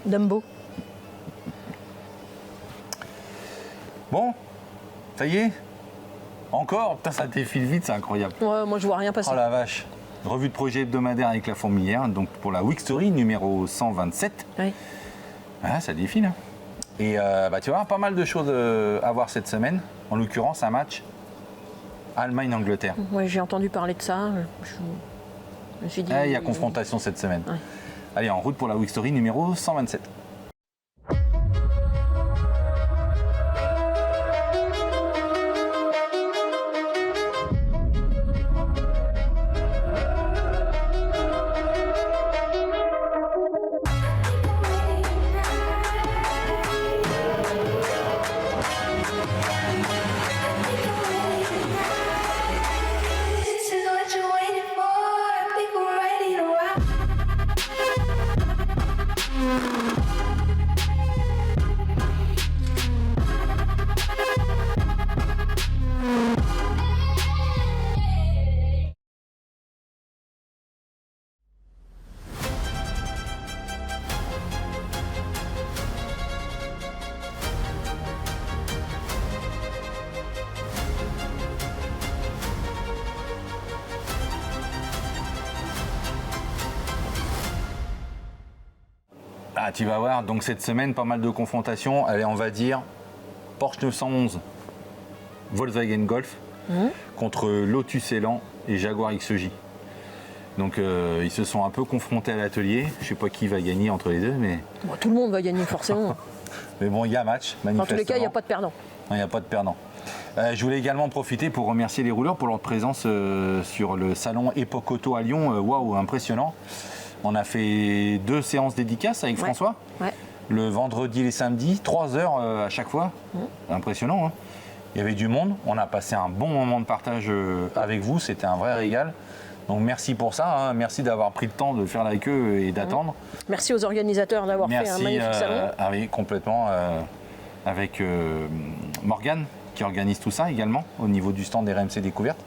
Dumbo. Bon, ça y est. Encore, putain, ça défile vite, c'est incroyable. Ouais, moi je vois rien passer. Oh la vache. Revue de projet hebdomadaire avec la fourmilière, donc pour la Week Story numéro 127. Oui. Ah, ça défile. Hein. Et tu vas avoir pas mal de choses à voir cette semaine. En l'occurrence, un match Allemagne-Angleterre. Ouais, j'ai entendu parler de ça. Je me suis dit. Il y a confrontation cette semaine. Ouais. Allez, en route pour la Week Story numéro 127. Ah, tu vas voir, donc cette semaine, pas mal de confrontations. Allez, on va dire Porsche 911, Volkswagen Golf, contre Lotus Elan et Jaguar XJ. Donc ils se sont un peu confrontés à l'atelier. Je ne sais pas qui va gagner entre les deux, mais... Bon, tout le monde va gagner forcément. Mais bon, il y a match, manifestement. En tous les cas, il n'y a pas de perdant. Il n'y a pas de perdant. Je voulais également profiter pour remercier les rouleurs pour leur présence sur le salon Époque Auto à Lyon. Waouh, impressionnant. On a fait 2 séances dédicaces avec François. Ouais. Le vendredi et les samedis, 3 heures à chaque fois. Impressionnant. Hein. Il y avait du monde. On a passé un bon moment de partage avec vous. C'était un vrai régal. Donc merci pour ça. Hein. Merci d'avoir pris le temps de faire la queue et d'attendre. Merci aux organisateurs d'avoir fait un magnifique salon. Oui, complètement. Avec Morgane qui organise tout ça également au niveau du stand RMC Découverte.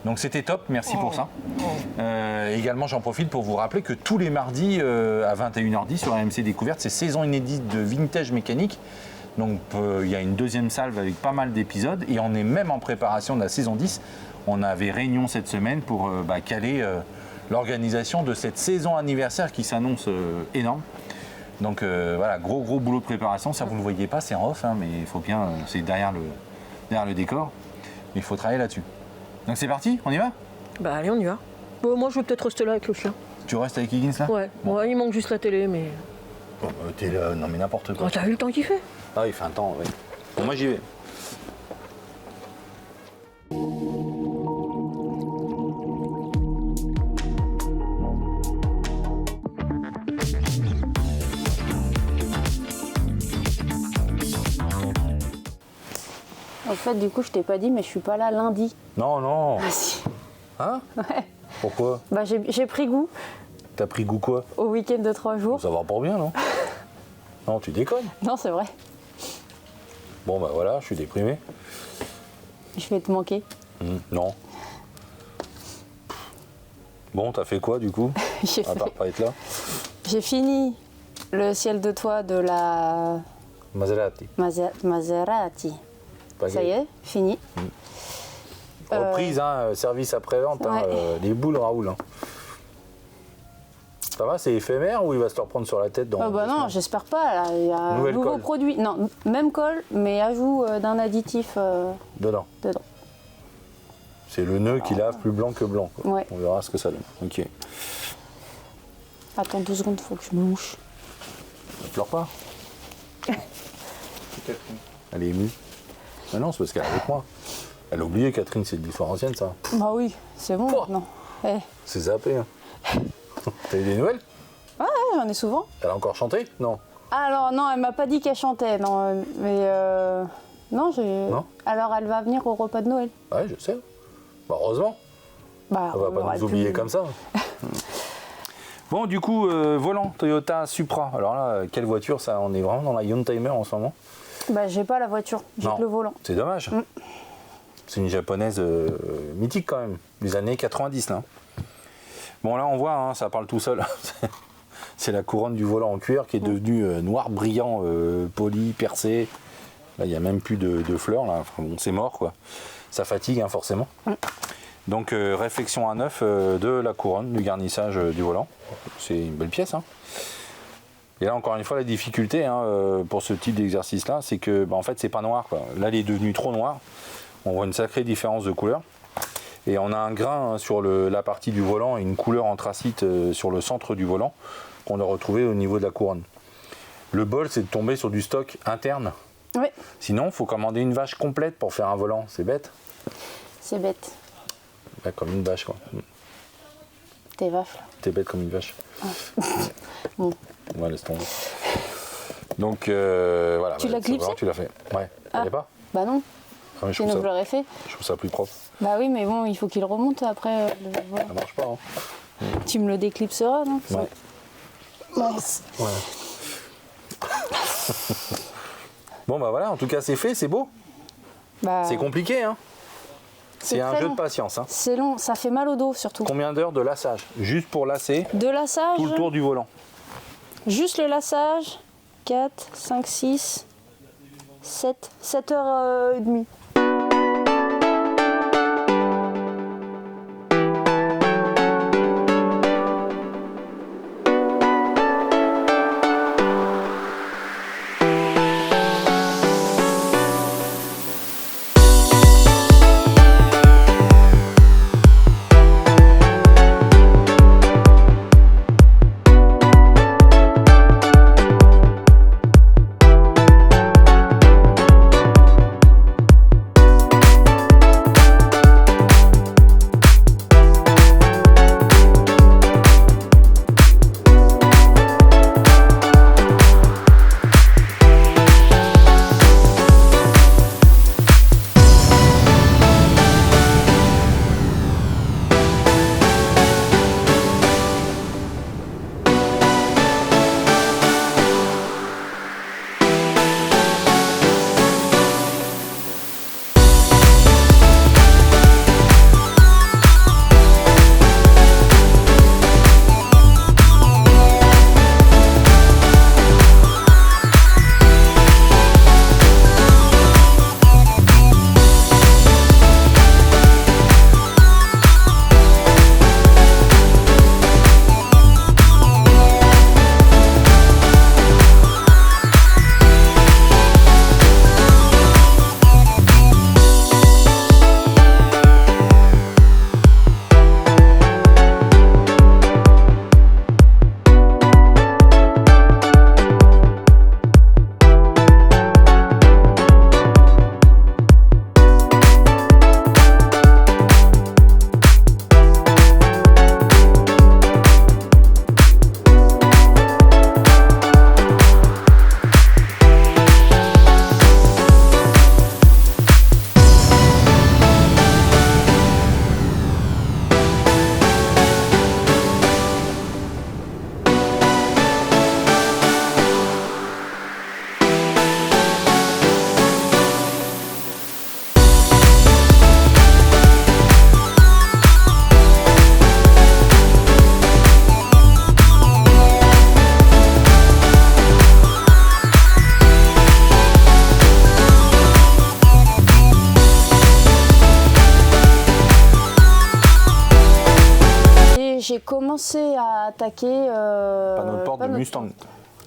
Donc c'était top, merci pour ça. Également, j'en profite pour vous rappeler que tous les mardis à 21h10 sur RMC Découverte, c'est saison inédite de vintage mécanique. Donc il y a une deuxième salve avec pas mal d'épisodes et on est même en préparation de la saison 10. On avait réunion cette semaine pour caler l'organisation de cette saison anniversaire qui s'annonce énorme. Donc voilà, gros boulot de préparation, ça vous ne le voyez pas, c'est en off, hein, mais il faut bien, c'est derrière le décor, mais il faut travailler là-dessus. Donc c'est parti, on y va? Bah allez, on y va. Bon, moi je vais peut-être rester là avec le chien. Tu restes avec Higgins là? Ouais, bon. Ouais, il manque juste la télé, mais... Bon, t'es là, non mais n'importe quoi. Oh, t'as vu le temps qu'il fait? Ah, il fait un temps, oui. Bon, moi j'y vais. En fait, du coup, je t'ai pas dit, mais je suis pas là lundi. Non, non. Ah si. Hein? Ouais. Pourquoi? Bah, j'ai pris goût T'as pris goût quoi? au week-end de 3 jours. Ça va pas bien, non? Non, tu déconnes. Non, c'est vrai. Bon, bah voilà, je suis déprimé. Je vais te manquer. Non. Bon, t'as fait quoi du coup? J'ai À part pas être là? J'ai fini le ciel de toit de la Maserati. Maserati. Pas Ça y est, fini. Reprise, hein, service après-vente, hein, Ouais. les boules Raoul. Hein. Ça va, c'est éphémère ou il va se le reprendre sur la tête dans Ah bah deux non, semaines? j'espère pas. Là, il y a un Nouvelle nouveau colle. produit. Non, même colle, mais ajout d'un additif Dedans. dedans. C'est le nœud qui lave plus blanc que blanc. Quoi. Ouais. On verra ce que ça donne. Ok. Attends 2 secondes, faut que je me mouche. Ne pleure pas. Elle est émue. Ah non, c'est parce qu'elle est avec moi. Elle a oublié, Catherine, c'est de l'histoire ancienne, ça. Bah oui, c'est bon Pouah. maintenant. Eh. C'est zappé. Hein. T'as eu des nouvelles? Ouais, j'en ai souvent. Elle a encore chanté? Non. Ah, alors non, elle m'a pas dit qu'elle chantait, non, mais non, j'ai. Non. Alors elle va venir au repas de Noël. Ouais, je sais. Bah, heureusement. Bah, On va pas aurait nous oublier pu- comme ça. Bon, du coup, volant Toyota Supra. Alors là, quelle voiture ça? On est vraiment dans la Youngtimer en ce moment. Bah, j'ai pas la voiture, j'ai Non. que le volant. C'est dommage. C'est une japonaise mythique quand même, des années 90 là. Bon là on voit, hein, ça parle tout seul. c'est la couronne du volant en cuir qui est devenue noir brillant, poli, percé. Là, il n'y a même plus de fleurs. Là. Enfin, bon, c'est mort, quoi. Ça fatigue, hein, forcément. Donc, réflexion à neuf de la couronne, du garnissage du volant. C'est une belle pièce. Hein. Et là, encore une fois, la difficulté pour ce type d'exercice-là, c'est que, en fait, c'est pas noir, quoi. Là, il est devenu trop noir. On voit une sacrée différence de couleur. Et on a un grain sur la partie du volant et une couleur anthracite sur le centre du volant qu'on a retrouvé au niveau de la couronne. Le bol, c'est de tomber sur du stock interne. Oui. Sinon, il faut commander une vache complète pour faire un volant. C'est bête. C'est bête. Bah, comme une vache, quoi. T'es vache, là. T'es bête comme une vache. Bon. Ouais, laisse tomber. Donc, voilà. Tu l'as clipsé ? Tu l'as fait. Ouais. Ah. Fallait pas Bah non, Ah, mais je sinon je trouve l'aurais fait. ça plus propre. Bah oui, mais bon, il faut qu'il remonte après. Voilà. Ça marche pas, hein. Tu me le déclipseras, non ? Ouais. Mince. Ouais. Bon, bah voilà, en tout cas, c'est fait, c'est beau. Bah, C'est compliqué, hein. C'est un très jeu long. de patience, hein. C'est long, ça fait mal au dos surtout. Combien d'heures de lassage? Juste pour lasser De lassage, tout le tour du volant. juste le lassage, 4, 5, 6, 7 7h30. J'ai commencé à attaquer Panneau de porte de Mustang.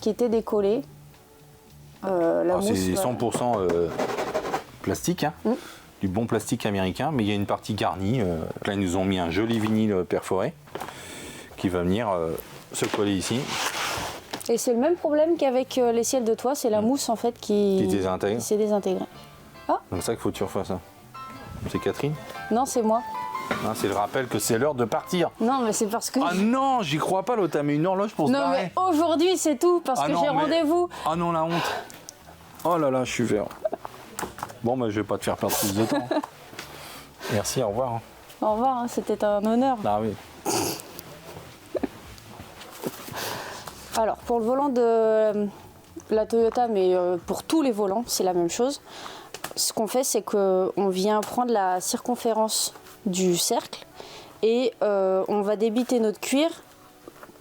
qui était décollé. La mousse, C'est 100% plastique, hein. Du bon plastique américain, mais il y a une partie garnie. Là, ils nous ont mis un joli vinyle perforé qui va venir se coller ici. Et c'est le même problème qu'avec les ciels de toit, c'est la mousse en fait qui s'est désintégrée. Donc ça qu'il faut que tu refasses. C'est Catherine? Non, c'est moi. Ah, c'est le rappel que c'est l'heure de partir. Non, mais c'est parce que... Ah non, j'y crois pas, l'autre, t'as mis une horloge pour se non, barrer. mais aujourd'hui, c'est tout, parce que non, j'ai mais- rendez-vous. Ah non, la honte. Oh là là, je suis vert. Bon, bah, je vais pas te faire perdre plus de temps. Merci, au revoir. hein. Au revoir, hein, c'était un honneur. Ah oui. Alors, pour le volant de la Toyota, mais pour tous les volants, c'est la même chose. Ce qu'on fait, c'est qu'on vient prendre la circonférence du cercle et on va débiter notre cuir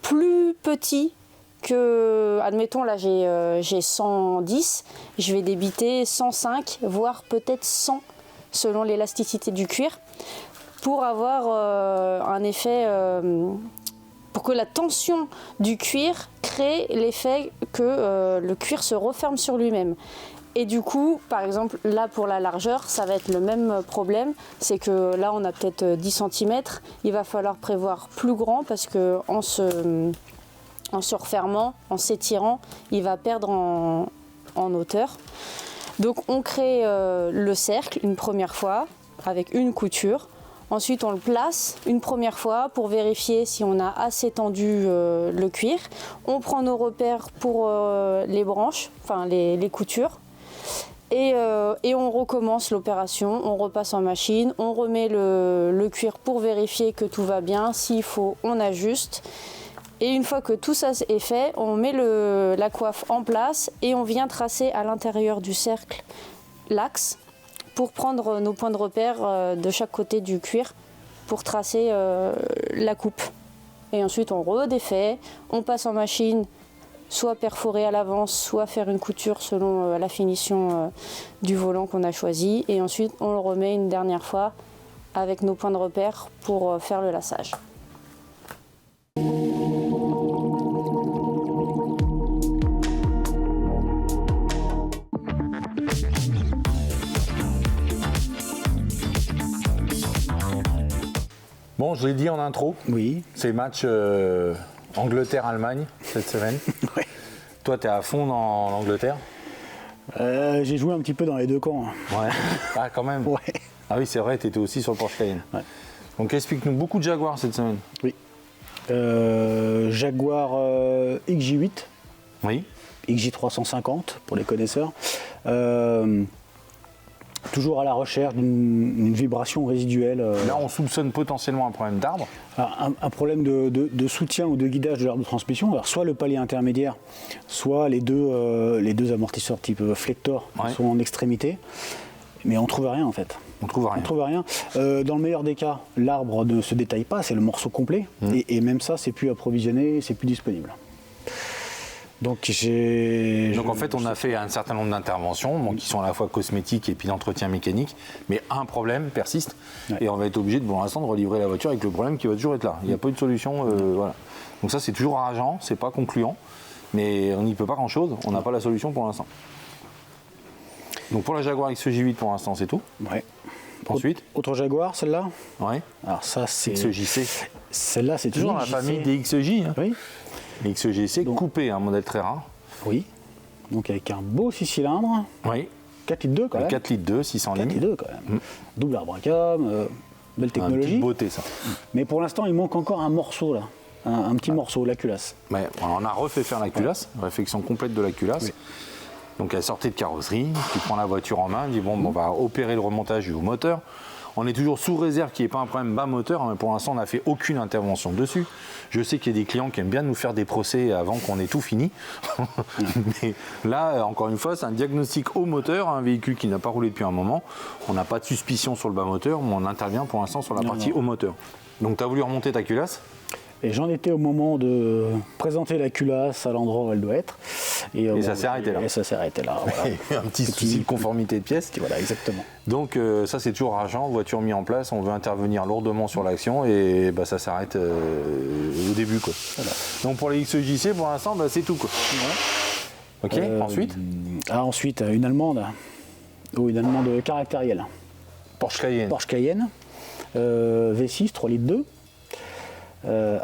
plus petit que, admettons là j'ai 110, je vais débiter 105, voire peut-être 100 selon l'élasticité du cuir, pour avoir un effet, pour que la tension du cuir crée l'effet que le cuir se referme sur lui-même. Et du coup, par exemple, là pour la largeur, ça va être le même problème. C'est que là, on a peut-être 10 cm. Il va falloir prévoir plus grand parce qu'en se refermant, en s'étirant, il va perdre en hauteur. Donc on crée le cercle une première fois avec une couture. Ensuite, on le place une première fois pour vérifier si on a assez tendu le cuir. On prend nos repères pour les branches, enfin les coutures. Et on recommence l'opération, on repasse en machine, on remet le cuir pour vérifier que tout va bien. S'il faut, on ajuste. Et une fois que tout ça est fait, on met la coiffe en place et on vient tracer à l'intérieur du cercle l'axe pour prendre nos points de repère de chaque côté du cuir pour tracer la coupe. Et ensuite, on redéfait, on passe en machine, soit perforer à l'avance, soit faire une couture selon la finition du volant qu'on a choisi. Et ensuite, on le remet une dernière fois avec nos points de repère pour faire le lassage. Bon, je l'ai dit en intro, Oui. c'est match Angleterre-Allemagne cette semaine. Ouais. Toi, tu es à fond dans l'Angleterre? J'ai joué un petit peu dans les deux camps. Ouais. Ah, quand même. Ouais. Ah oui, c'est vrai, tu étais aussi sur le Porsche Cayenne. Ouais. Donc explique-nous, beaucoup de Jaguar cette semaine. Oui. Jaguar XJ8, Oui. XJ350 pour les connaisseurs. Toujours à la recherche d'une vibration résiduelle. Là, on soupçonne potentiellement un problème d'arbre. Un problème de soutien ou de guidage de l'arbre de transmission. Alors, soit le palier intermédiaire, soit les deux amortisseurs type Flector qui sont en extrémité. Mais on ne trouve rien en fait. On trouve rien. On trouve rien. Dans le meilleur des cas, l'arbre ne se détaille pas, c'est le morceau complet. Et même ça, c'est plus approvisionné, c'est plus disponible. Donc en fait, on a fait un certain nombre d'interventions qui sont à la fois cosmétiques et puis d'entretien mécanique, mais un problème persiste et on va être obligé pour l'instant de relivrer la voiture avec le problème qui va toujours être là. Il n'y a pas eu de solution. Voilà. Donc ça, c'est toujours rageant, c'est pas concluant, mais on n'y peut pas grand-chose. On n'a pas la solution pour l'instant. Donc pour la Jaguar XJ8 pour l'instant, c'est tout. Ouais. Ensuite, autre Jaguar, celle-là. Ouais. Alors ça, c'est XJC. Celle-là, c'est Toujours dans la famille des XJ. Hein. Oui. Les XJC coupé, un modèle très rare. Oui. Donc avec un beau 6 cylindres. Oui. 4 litres 2 quand même. 4 litres 2, 600 lignes. 4 litres 2 quand même. Double arbre à cam, belle technologie. Une petite beauté ça. Mais pour l'instant, il manque encore un morceau là. Un petit morceau, la culasse. Ouais, on a refait faire la culasse, réflexion complète de la culasse. Oui. Donc elle sortait de carrosserie, tu prends la voiture en main, dis bon, on va opérer le remontage du moteur. On est toujours sous réserve qu'il n'y ait pas un problème bas moteur, mais pour l'instant on n'a fait aucune intervention dessus. Je sais qu'il y a des clients qui aiment bien nous faire des procès avant qu'on ait tout fini. Mais là, encore une fois, c'est un diagnostic au moteur, un véhicule qui n'a pas roulé depuis un moment. On n'a pas de suspicion sur le bas moteur, mais on intervient pour l'instant sur la partie au moteur. Donc tu as voulu remonter ta culasse ? Et j'en étais au moment de présenter la culasse à l'endroit où elle doit être. Et ça s'est arrêté là. Et ça s'est arrêté là. Voilà. Un petit souci de conformité de pièces. Voilà, exactement. Donc ça c'est toujours rageant, voiture mise en place, on veut intervenir lourdement sur l'action et ça s'arrête au début quoi. Voilà. Donc pour les XJC pour l'instant c'est tout quoi. Ok, ensuite ensuite une allemande. Une allemande caractérielle. Porsche Cayenne. Porsche Cayenne. V6, 3 litres 2.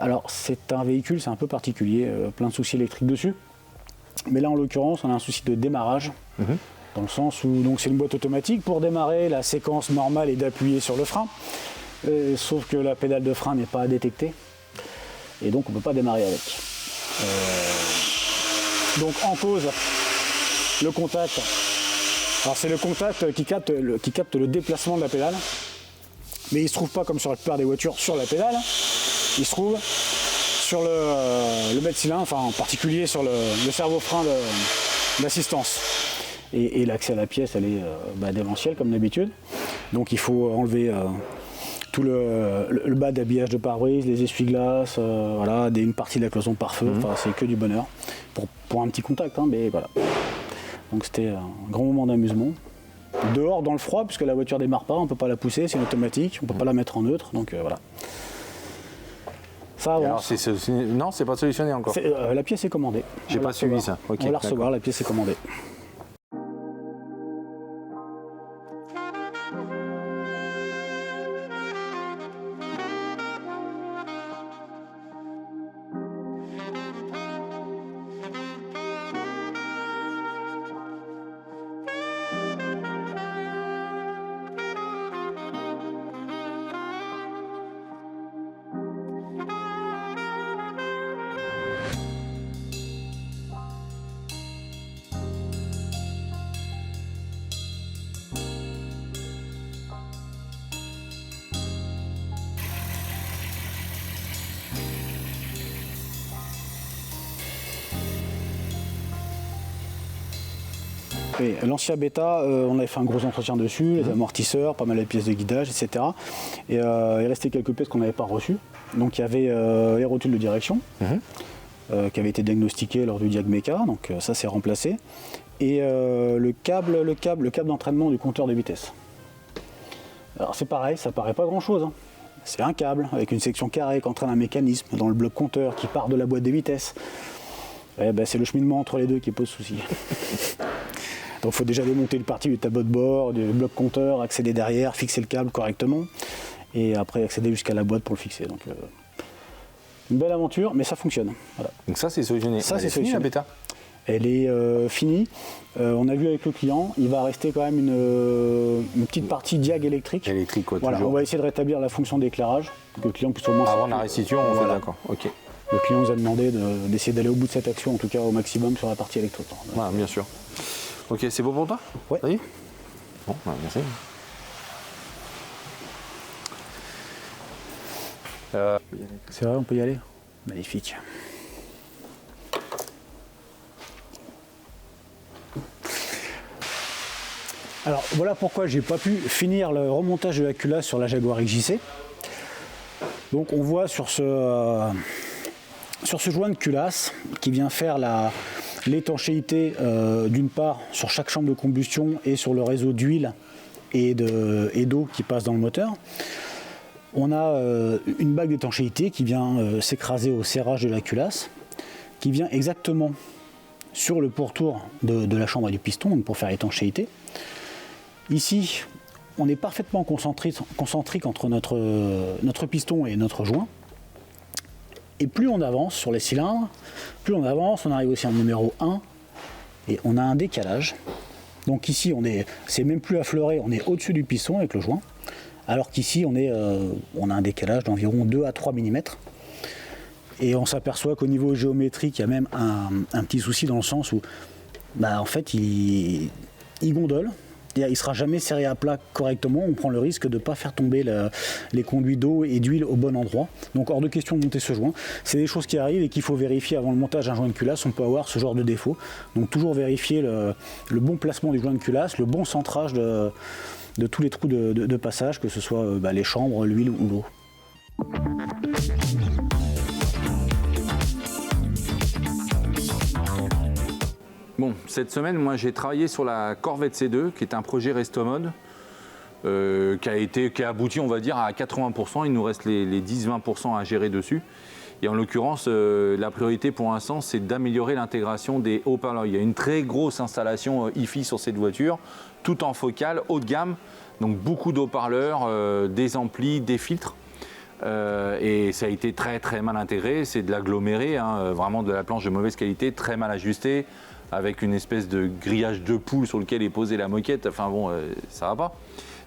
Alors c'est un véhicule, c'est un peu particulier, plein de soucis électriques dessus. Mais là en l'occurrence on a un souci de démarrage. Dans le sens où donc c'est une boîte automatique. Pour démarrer, la séquence normale est d'appuyer sur le frein. Sauf que la pédale de frein n'est pas détectée. Et donc on ne peut pas démarrer avec. Donc en cause, le contact. Alors c'est le contact qui capte le déplacement de la pédale. Mais il ne se trouve pas comme sur la plupart des voitures sur la pédale. Il se trouve sur le bête-cylindre, enfin en particulier sur le servo-frein d'assistance. Et l'accès à la pièce, elle est démentielle comme d'habitude. Donc il faut enlever tout le bas d'habillage de pare-brise, les essuie-glaces, voilà, une partie de la cloison de pare-feu, c'est que du bonheur. pour un petit contact, hein, mais voilà. Donc c'était un grand moment d'amusement. Dehors dans le froid, puisque la voiture démarre pas, on ne peut pas la pousser, c'est une automatique, on ne peut pas la mettre en neutre, donc voilà. Ça avance. Alors, non, c'est pas solutionné encore. La pièce est commandée. J'ai pas suivi ça. Ok, on va la recevoir, la pièce est commandée. L'ancien bêta, on avait fait un gros entretien dessus, les amortisseurs, pas mal de pièces de guidage, etc. Et il restait quelques pièces qu'on n'avait pas reçues. Donc il y avait les rotules de direction qui avaient été diagnostiquées lors du Diagmeca, donc ça c'est remplacé. Et le câble d'entraînement du compteur de vitesse. Alors c'est pareil, ça paraît pas grand chose. Hein. C'est un câble avec une section carrée qui entraîne un mécanisme dans le bloc compteur qui part de la boîte de vitesse. C'est le cheminement entre les deux qui pose souci. Donc il faut déjà démonter le parti du tableau de bord, du bloc compteur, accéder derrière, fixer le câble correctement et après accéder jusqu'à la boîte pour le fixer. Donc une belle aventure, mais ça fonctionne. Voilà. Donc ça c'est solutionné. Ça c'est fini la bêta. Elle est finie. On a vu avec le client, il va rester quand même une petite partie diag électrique. Électrique quoi, voilà, toujours. on va essayer de rétablir la fonction d'éclairage, que le client puisse au moins. Avant la restitution, on fait d'accord. Ok. Le client nous a demandé d'essayer d'aller au bout de cette action, en tout cas au maximum sur la partie électrique. Voilà, bien sûr. Ok, c'est bon pour toi? Ouais. Ça y est? Bon, merci. C'est vrai, on peut y aller? Magnifique. Alors voilà pourquoi j'ai pas pu finir le remontage de la culasse sur la Jaguar XJC. Donc on voit sur ce joint de culasse qui vient faire l'étanchéité d'une part sur chaque chambre de combustion et sur le réseau d'huile et d'eau qui passe dans le moteur. On a une bague d'étanchéité qui vient s'écraser au serrage de la culasse, qui vient exactement sur le pourtour de la chambre et du piston, donc pour faire l'étanchéité. Ici, on est parfaitement concentrique entre notre piston et notre joint. Et plus on avance sur les cylindres, plus on avance, on arrive aussi en numéro 1 et on a un décalage. Donc ici, c'est même plus affleuré, on est au-dessus du piston avec le joint. Alors qu'ici, on a un décalage d'environ 2 à 3 mm. Et on s'aperçoit qu'au niveau géométrique, il y a même un petit souci dans le sens où, en fait, il gondole. Il ne sera jamais serré à plat correctement, on prend le risque de ne pas faire tomber les conduits d'eau et d'huile au bon endroit. Donc hors de question de monter ce joint. C'est des choses qui arrivent et qu'il faut vérifier avant le montage d'un joint de culasse, on peut avoir ce genre de défaut. Donc toujours vérifier le bon placement du joint de culasse, le bon centrage de tous les trous de passage, que ce soit les chambres, l'huile ou l'eau. Bon, cette semaine, moi j'ai travaillé sur la Corvette C2, qui est un projet Restomode, qui a abouti, on va dire, à 80%. Il nous reste les 10-20% à gérer dessus. Et en l'occurrence, la priorité pour l'instant, c'est d'améliorer l'intégration des haut-parleurs. Il y a une très grosse installation hi-fi sur cette voiture, tout en focale, haut de gamme. Donc beaucoup d'haut-parleurs, des amplis, des filtres. Et ça a été très très mal intégré. C'est de l'aggloméré, vraiment de la planche de mauvaise qualité, très mal ajustée, avec une espèce de grillage de poule sur lequel est posée la moquette. Enfin bon, ça va pas.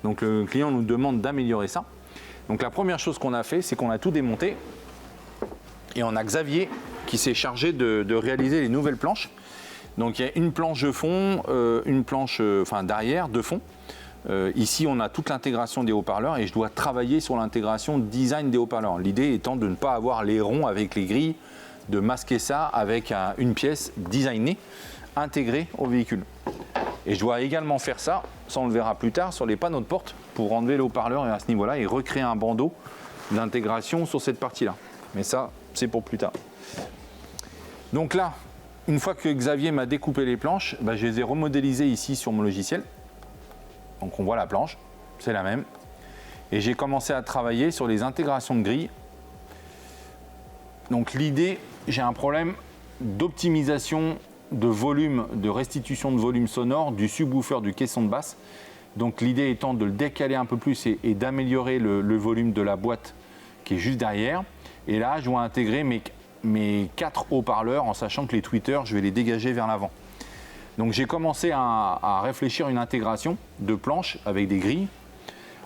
Donc le client nous demande d'améliorer ça. Donc la première chose qu'on a fait, c'est qu'on a tout démonté. Et on a Xavier qui s'est chargé de réaliser les nouvelles planches. Donc il y a une planche de fond, une planche d'arrière, de fond. Ici, on a toute l'intégration des haut-parleurs et je dois travailler sur l'intégration design des haut-parleurs. L'idée étant de ne pas avoir les ronds avec les grilles, de masquer ça avec une pièce designée, intégrée au véhicule. Et je dois également faire ça, ça on le verra plus tard, sur les panneaux de porte pour enlever le haut-parleur et à ce niveau-là et recréer un bandeau d'intégration sur cette partie-là. Mais ça, c'est pour plus tard. Donc là, une fois que Xavier m'a découpé les planches, bah, je les ai remodélisées ici sur mon logiciel. Donc on voit la planche, c'est la même. Et j'ai commencé à travailler sur les intégrations de grilles. Donc l'idée, j'ai un problème d'optimisation de volume, de restitution de volume sonore du subwoofer du caisson de basse. Donc l'idée étant de le décaler un peu plus et d'améliorer le volume de la boîte qui est juste derrière. Et là, je dois intégrer mes 4 haut-parleurs en sachant que les tweeters, je vais les dégager vers l'avant. Donc j'ai commencé à réfléchir à une intégration de planches avec des grilles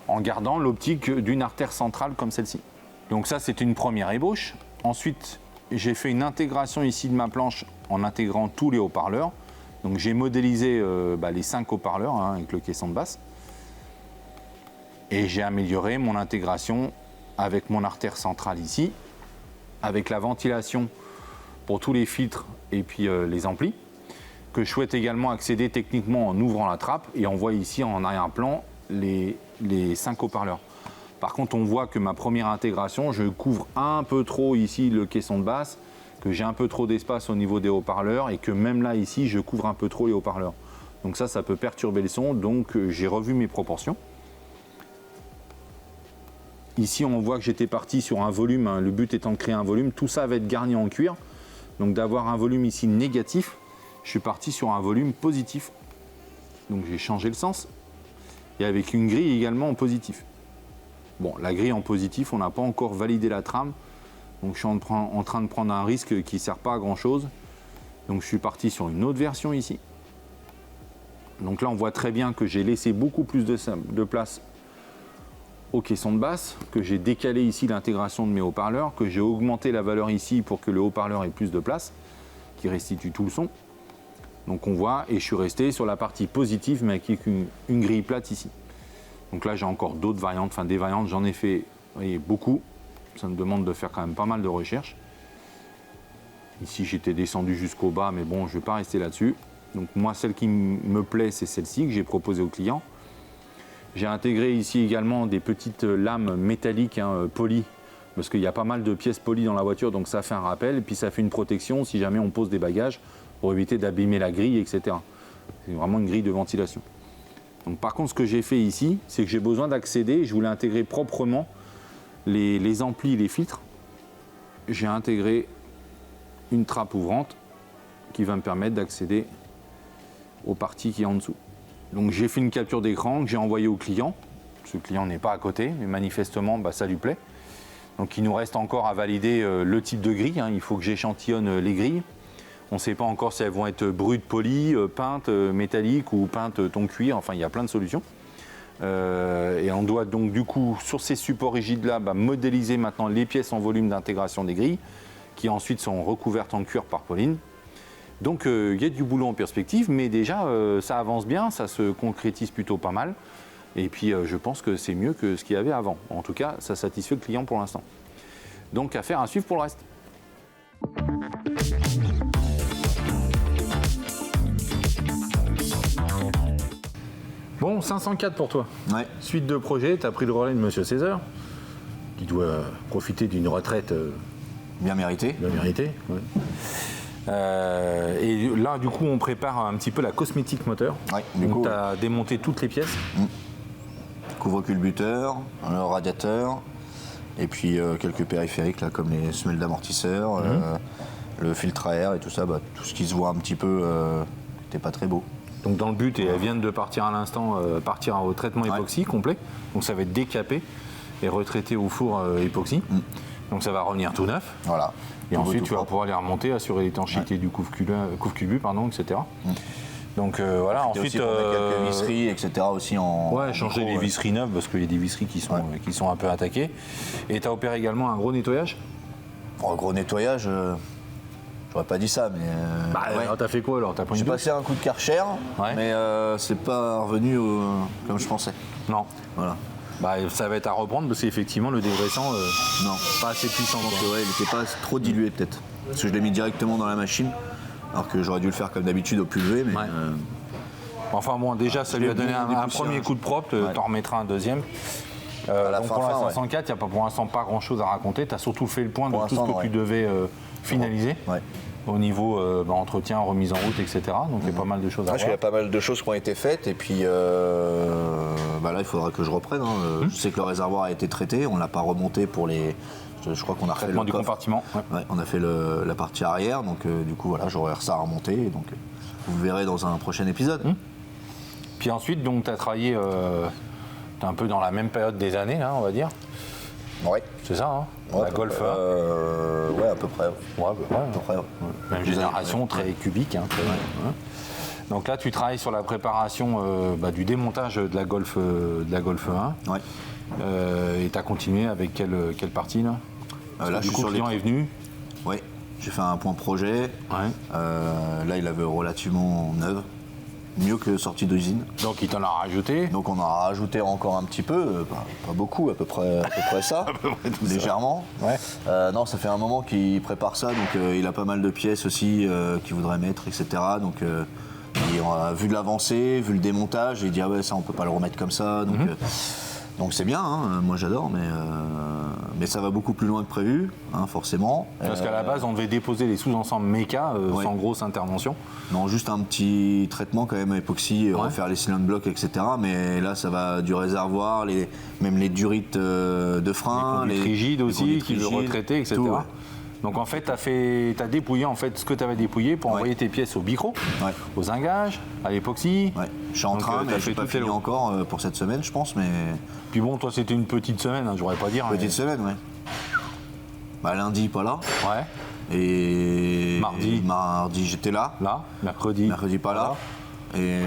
en gardant l'optique d'une artère centrale comme celle-ci. Donc ça, c'est une première ébauche. Ensuite, j'ai fait une intégration ici de ma planche en intégrant tous les haut-parleurs. Donc j'ai modélisé les 5 haut-parleurs avec le caisson de basse. Et j'ai amélioré mon intégration avec mon artère centrale ici, avec la ventilation pour tous les filtres et puis les amplis, que je souhaite également accéder techniquement en ouvrant la trappe. Et on voit ici en arrière-plan les 5 haut-parleurs. Par contre, on voit que ma première intégration, je couvre un peu trop ici le caisson de basse, que j'ai un peu trop d'espace au niveau des haut-parleurs et que même là, ici, je couvre un peu trop les haut-parleurs. Donc ça peut perturber le son, donc j'ai revu mes proportions. Ici, on voit que j'étais parti sur un volume, le but étant de créer un volume. Tout ça va être garni en cuir. Donc d'avoir un volume ici négatif, je suis parti sur un volume positif. Donc j'ai changé le sens. Et avec une grille également en positif. Bon, la grille en positif, on n'a pas encore validé la trame. Donc je suis en train de prendre un risque qui ne sert pas à grand chose. Donc je suis parti sur une autre version ici. Donc là, on voit très bien que j'ai laissé beaucoup plus de place au caisson de basse, que j'ai décalé ici l'intégration de mes haut-parleurs, que j'ai augmenté la valeur ici pour que le haut-parleur ait plus de place, qui restitue tout le son. Donc on voit, et je suis resté sur la partie positive, mais avec une grille plate ici. Donc là, j'ai encore d'autres variantes, enfin des variantes, j'en ai fait beaucoup. Ça me demande de faire quand même pas mal de recherches. Ici, j'étais descendu jusqu'au bas, mais bon, je ne vais pas rester là-dessus. Donc moi, celle qui me plaît, c'est celle-ci que j'ai proposée au client. J'ai intégré ici également des petites lames métalliques polies, parce qu'il y a pas mal de pièces polies dans la voiture, donc ça fait un rappel, et puis ça fait une protection si jamais on pose des bagages, pour éviter d'abîmer la grille, etc. C'est vraiment une grille de ventilation. Donc par contre, ce que j'ai fait ici, c'est que j'ai besoin d'accéder, je voulais intégrer proprement les amplis, les filtres. J'ai intégré une trappe ouvrante qui va me permettre d'accéder aux parties qui est en dessous. Donc j'ai fait une capture d'écran que j'ai envoyée au client. Ce client n'est pas à côté, mais manifestement ça lui plaît. Donc il nous reste encore à valider le type de grille. Il faut que j'échantillonne les grilles. On ne sait pas encore si elles vont être brutes, polies, peintes, métalliques ou peintes ton cuir. Enfin, il y a plein de solutions. Et on doit donc du coup, sur ces supports rigides-là, modéliser maintenant les pièces en volume d'intégration des grilles, qui ensuite sont recouvertes en cuir par Pauline. Donc il y a du boulot en perspective, mais déjà ça avance bien, ça se concrétise plutôt pas mal. Et puis je pense que c'est mieux que ce qu'il y avait avant. En tout cas, ça satisfait le client pour l'instant. Donc affaire à suivre pour le reste. Bon, 504 pour toi. Ouais. Suite de projet, tu as pris le relais de Monsieur César, qui doit profiter d'une retraite Bien mérité. bien méritée. Ouais. Et là, du coup, on prépare un petit peu la cosmétique moteur. Ouais, du Donc, coup, tu as démonté toutes les pièces. couvre-culbuteur, le radiateur, et puis quelques périphériques là, comme les semelles d'amortisseur, le filtre à air et tout ça, tout ce qui se voit un petit peu n'était pas très beau. Donc, dans le but, et elles viennent de partir à l'instant, partir au traitement époxy complet. Donc, ça va être décapé et retraité au four époxy. Donc, ça va revenir tout neuf. Voilà. Et Tout beau, ensuite, tout tu vas propre. pouvoir les remonter, assurer l'étanchéité du couvre-culbu, etc. Donc voilà, Et ensuite. aussi pour mettre quelques visseries, etc. aussi en. Ouais, en changer micro, les ouais. visseries neuves parce qu'il y a des visseries qui sont un peu attaquées. Et tu as opéré également un gros nettoyage. En gros nettoyage, j'aurais pas dit ça, mais. ouais. Alors, t'as fait quoi alors? T'as pris J'ai une douche? passé un coup de Karcher, Ouais. mais c'est pas revenu comme je pensais. Non. Voilà. Ça va être à reprendre parce qu'effectivement, le dégraissant, Non. pas assez puissant. Je pense quoi. que il était pas trop dilué peut-être. Parce que je l'ai mis directement dans la machine, alors que j'aurais dû le faire comme d'habitude au pulvé, mais. Ouais. Enfin bon, déjà, ça lui a donné un premier coup de propre, Ouais. t'en remettras un deuxième. la Donc fin, pour la ouais. 504, il n'y a pas pour l'instant pas grand chose à raconter. Tu as surtout fait le point de Pour tout ce que l'instant, tu ouais. devais finaliser. Ouais. au niveau entretien, remise en route, etc. Donc il y a pas mal de choses à Parce qu'il y a voir. pas mal de choses qui ont été faites et puis là il faudra que je reprenne. Je sais que le réservoir a été traité, on l'a pas remonté pour les. Je crois qu'on a refait Traitement le du coffre. compartiment. Ouais. Ouais, on a fait la partie arrière, donc du coup voilà, j'aurai ça à remonter. Donc vous le verrez dans un prochain épisode. Puis ensuite, donc tu as travaillé t'es un peu dans la même période des années, là, on va dire. Ouais. C'est ça, hein Ouais, la à peu Golf près, 1. ouais, à peu près. Ouais, à peu près. Même Des génération, années, très cubique. Hein, Donc là, tu travailles sur la préparation du démontage de la Golf 1. Ouais. Et tu as continué avec quelle partie là Là, je Du suis coup, sur le client les- est venu. Ouais. J'ai fait un point projet. Ouais. Là, il avait relativement neuve. Mieux que sortie d'usine. Donc il t'en a rajouté. Donc on en a rajouté encore un petit peu, pas beaucoup, à peu près ça, légèrement. Ouais. Non, ça fait un moment qu'il prépare ça, donc il a pas mal de pièces aussi qu'il voudrait mettre, etc. Donc et on a vu de l'avancée, vu le démontage, et il dit ah ouais ça on peut pas le remettre comme ça. Donc c'est bien, hein, moi j'adore, mais ça va beaucoup plus loin que prévu, hein, forcément. Parce qu'à la base, on devait déposer les sous-ensembles méca Ouais. sans grosse intervention. Non, juste un petit traitement quand même à époxy, refaire les cylindres blocs, etc. Mais là, ça va du réservoir, même les durites de frein, Les rigides aussi, conduites qui veut rigides, retraiter, etc. tout, ouais. Donc en fait, tu as dépouillé en fait, ce que tu avais dépouillé pour envoyer tes pièces au bicro, Ouais. au zingage, à l'époxy. Ouais. Je suis en Donc, train, t'as mais je fait n'ai pas toutes les fini lots. encore pour cette semaine, je pense, mais Puis bon, toi, c'était une petite semaine, hein, j'aurais pas dire. petite semaine, ouais. Bah, lundi, pas là. Ouais, Et Mardi. mardi, j'étais là. là, mercredi. Mercredi, pas là. Et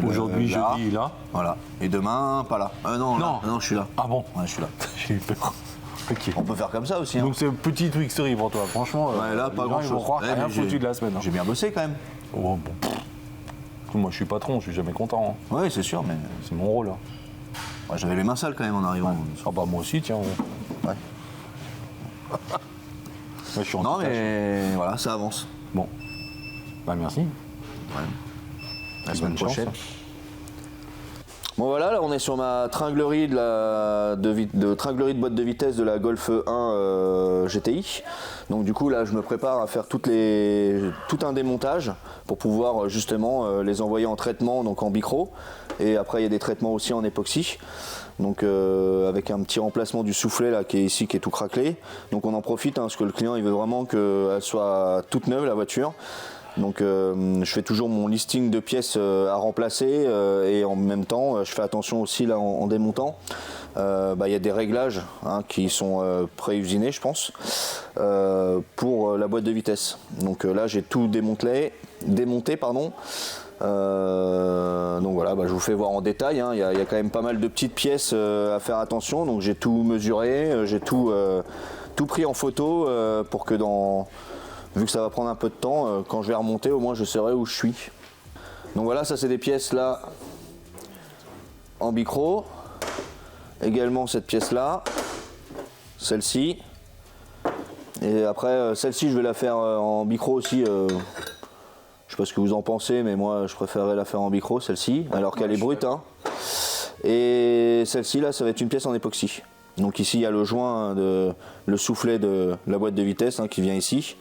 Aujourd'hui, là. jeudi, là. Voilà. Et demain, pas là. Non, Non. non, je suis là. Ah bon Ouais, je suis là. J'ai eu peur. Ok. On peut faire comme ça aussi. Hein. Donc c'est une petite week story pour toi, franchement. Ouais, là, les pas gens, grand ils chose. vont croire que t'as rien foutu de la semaine. Hein. J'ai bien bossé quand même. Oh, bon. Moi, je suis patron, je suis jamais content. Hein. Oui, c'est sûr, mais C'est mon rôle. Hein. ouais, j'avais les mains sales quand même en arrivant. Ah bah moi aussi, tiens. Ouais. Ouais, je suis en Non, tâche. mais voilà, ça avance. Bon. Bah merci. La semaine Bonne chance. prochaine. Bon voilà, là on est sur ma tringlerie de tringlerie de boîte de vitesse de la Golf 1 GTI. Donc du coup là je me prépare à faire tout un démontage pour pouvoir justement les envoyer en traitement, donc en bicro. Et après il y a des traitements aussi en époxy. Donc avec un petit remplacement du soufflet là qui est ici, qui est tout craquelé. Donc on en profite parce que le client il veut vraiment qu'elle soit toute neuve la voiture. Donc je fais toujours mon listing de pièces à remplacer et en même temps je fais attention aussi là en démontant. Il y a des réglages qui sont pré-usinés je pense pour la boîte de vitesse. Donc là j'ai tout démonté. Donc voilà, je vous fais voir en détail. Il y a quand même pas mal de petites pièces à faire attention. Donc j'ai tout mesuré, j'ai tout pris en photo pour que vu que ça va prendre un peu de temps, quand je vais remonter, au moins je saurai où je suis. Donc voilà, ça c'est des pièces là en bicro. Également cette pièce là, celle-ci. Et après celle-ci je vais la faire en bicro aussi. Je sais pas ce que vous en pensez, mais moi je préférerais la faire en bicro, celle-ci, alors qu'elle est brute. Hein. Et celle-ci là, ça va être une pièce en époxy. Donc ici il y a le joint, le soufflet de la boîte de vitesse qui vient ici.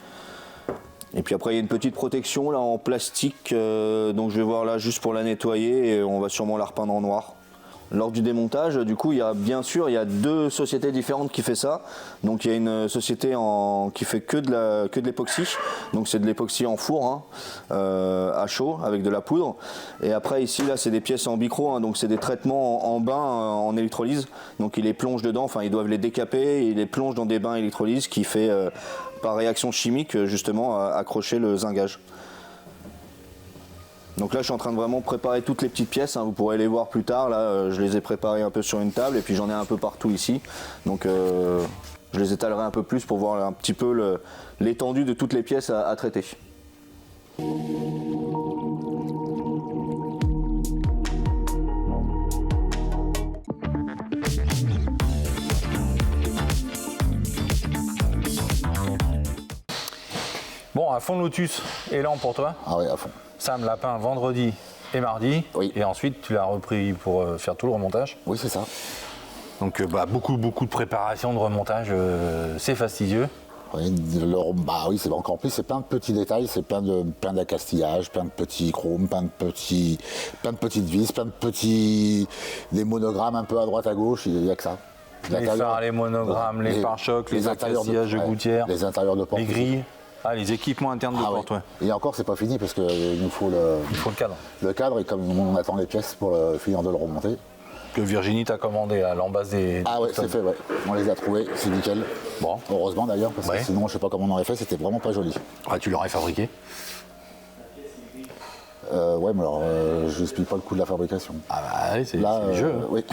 Et puis après il y a une petite protection là en plastique, donc je vais voir là juste pour la nettoyer et on va sûrement la repeindre en noir. Lors du démontage, du coup, il y a deux sociétés différentes qui fait ça. Donc il y a une société qui fait que de l'époxy. Donc c'est de l'époxy en four, à chaud, avec de la poudre. Et après ici, là, c'est des pièces en bicro, donc c'est des traitements en bain en électrolyse. Donc ils les plongent dedans, enfin ils doivent les décaper, et ils les plongent dans des bains électrolyse qui fait par réaction chimique justement accrocher le zingage. Donc là je suis en train de vraiment préparer toutes les petites pièces, vous pourrez les voir plus tard, là je les ai préparées un peu sur une table et puis j'en ai un peu partout ici. Donc je les étalerai un peu plus pour voir un petit peu l'étendue de toutes les pièces à traiter. Bon, à fond Lotus, élan pour toi. Ah oui, à fond. Sam Lapin vendredi et mardi. Oui. Et ensuite, tu l'as repris pour faire tout le remontage. Oui, c'est ça. Donc beaucoup de préparation, de remontage, c'est fastidieux. Oui, oui, c'est encore plus, c'est plein de petits détails, c'est plein d'accastillages, plein de petits chromes, plein de petites vis, plein de petits des monogrammes un peu à droite à gauche, il n'y a que ça. Les phares, les monogrammes, les pare-chocs, les accastillages de gouttières, les intérieurs de porte, les grilles, les équipements internes de porte. Ouais. Et encore, c'est pas fini parce qu'il nous faut le cadre. Le cadre, et comme on attend les pièces pour finir de le remonter. Que Virginie t'a commandé à l'embase des. Ah ouais, c'est fait, ouais. On les a trouvés, c'est nickel. Bon. Heureusement d'ailleurs, parce que sinon, je sais pas comment on aurait fait, c'était vraiment pas joli. Ah, tu l'aurais fabriqué? Ouais, mais alors, je n'explique pas le coût de la fabrication. Ah bah oui, c'est le jeu. Oui.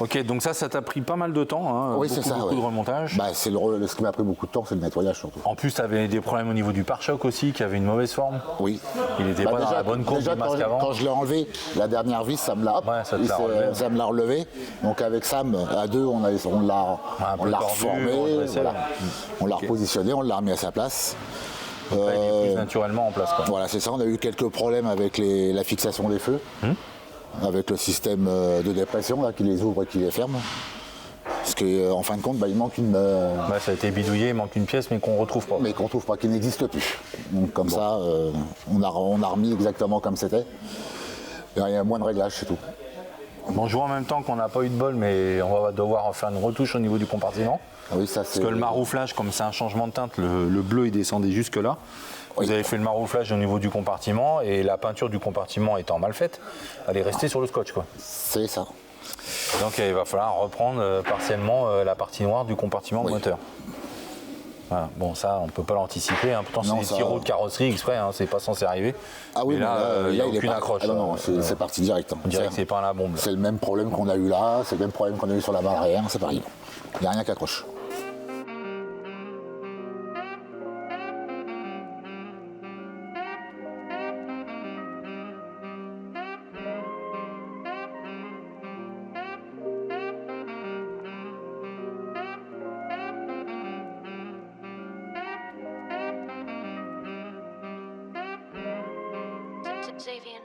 Ok, donc ça t'a pris pas mal de temps, hein, oui, c'est ça, beaucoup de remontage. Bah, ce qui m'a pris beaucoup de temps, c'est le nettoyage surtout. En plus, tu avais des problèmes au niveau du pare-choc aussi, qui avait une mauvaise forme. Oui. Il n'était pas dans la bonne courbe du masque avant. Quand je l'ai enlevé, la dernière vis, ça me l'a relevé. Donc avec Sam, à deux, on l'a reformé, on l'a repositionné, on l'a remis à sa place. Il est plus naturellement en place. Voilà, c'est ça. On a eu quelques problèmes avec la fixation des feux. Avec le système de dépression là, qui les ouvre et qui les ferme. Parce qu'en fin de compte, il manque une. Ça a été bidouillé, il manque une pièce, mais qu'on ne retrouve pas. Mais qu'on ne retrouve pas, qui n'existe plus. Donc comme ça, on a remis exactement comme c'était. Il y a moins de réglages, c'est tout. Bon, je vois en même temps qu'on n'a pas eu de bol, mais on va devoir faire une retouche au niveau du compartiment. Oui, ça, parce que le marouflage, comme c'est un changement de teinte, le bleu il descendait jusque là. Vous avez fait le marouflage au niveau du compartiment et la peinture du compartiment étant mal faite, elle est restée sur le scotch. C'est ça. Donc il va falloir reprendre partiellement la partie noire du compartiment moteur. Voilà. Bon, ça, on ne peut pas l'anticiper. Pourtant, c'est des tiroirs de carrosserie exprès, c'est pas censé arriver. Ah oui, mais là, il n'y a aucune accroche. non, c'est parti direct. On dirait que c'est pas à la bombe. C'est le même problème qu'on a eu là, c'est le même problème qu'on a eu sur la barre arrière, c'est pareil. Il n'y a rien qui accroche. Xavier.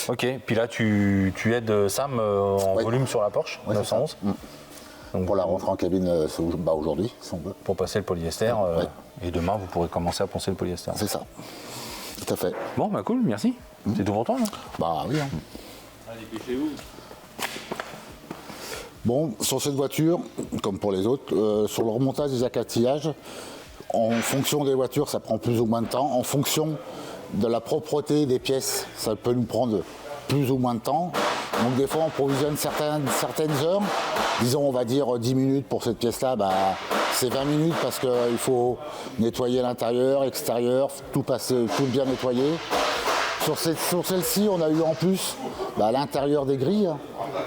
Ok, puis là tu aides Sam en volume sur la Porsche 911. Donc pour la rentrée en cabine aujourd'hui, si on veut. Pour passer le polyester, et demain vous pourrez commencer à poncer le polyester. C'est ça, tout à fait. Bon, cool, merci. C'est tout pour toi là. Bah oui. Bon, sur cette voiture, comme pour les autres, sur le remontage des accastillages, en fonction des voitures, ça prend plus ou moins de temps. En fonction de la propreté des pièces, ça peut nous prendre plus ou moins de temps. Donc des fois, on provisionne certaines heures. Disons, on va dire 10 minutes pour cette pièce-là. C'est 20 minutes parce qu'il faut nettoyer l'intérieur, l'extérieur, tout bien nettoyer. Sur celle-ci, on a eu en plus l'intérieur des grilles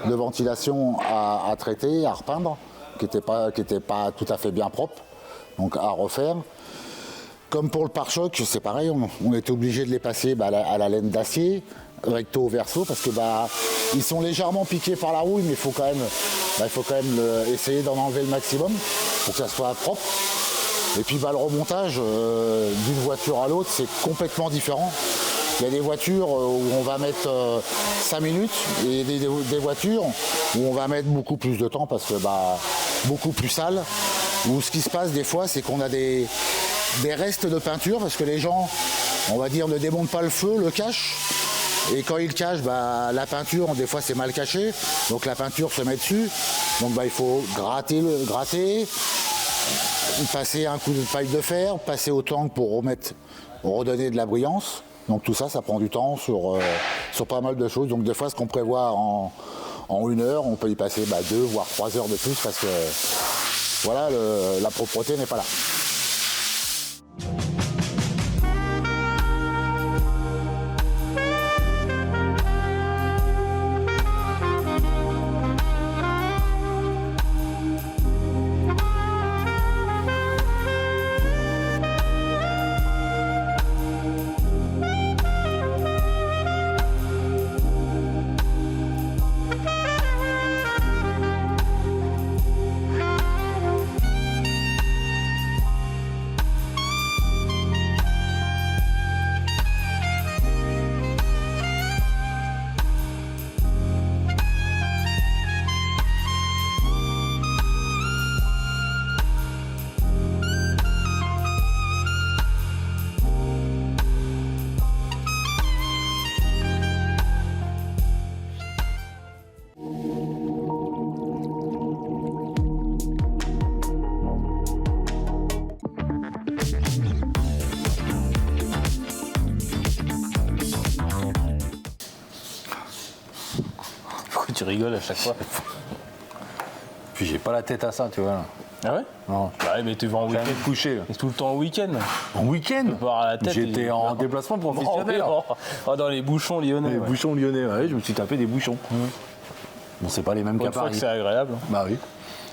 de ventilation à traiter, à repeindre, qui n'était pas tout à fait bien propre, donc à refaire. Comme pour le pare-choc, c'est pareil, on était obligé de les passer à la laine d'acier, recto verso, parce que ils sont légèrement piqués par la rouille, mais il faut quand même essayer d'en enlever le maximum pour que ça soit propre. Et puis le remontage d'une voiture à l'autre, c'est complètement différent. Il y a des voitures où on va mettre 5 minutes et des voitures où on va mettre beaucoup plus de temps parce que beaucoup plus sale. Où ce qui se passe des fois, c'est qu'on a des restes de peinture parce que les gens, on va dire, ne démontent pas le feu, le cachent. Et quand ils le cachent, la peinture, des fois c'est mal caché, donc la peinture se met dessus. Donc il faut gratter, passer un coup de paille de fer, passer au tank pour redonner de la brillance. Donc tout ça, ça prend du temps sur pas mal de choses. Donc des fois, ce qu'on prévoit en 1 heure, on peut y passer 2 voire 3 heures de plus parce que voilà, la propreté n'est pas là. Tu rigoles à chaque fois. Puis j'ai pas la tête à ça, tu vois. Ah ouais? Non. Bah ouais, mais tu vas en J'ai week-end. envie de coucher. Là. C'est tout le temps en week-end. En week-end Pas à la tête, J'étais en déplacement professionnel. Dans les bouchons lyonnais. Les ouais. bouchons lyonnais, ouais, je me suis tapé des bouchons. Bon, c'est pas les mêmes Pour qu'à une fois que Paris. c'est agréable. Bah oui.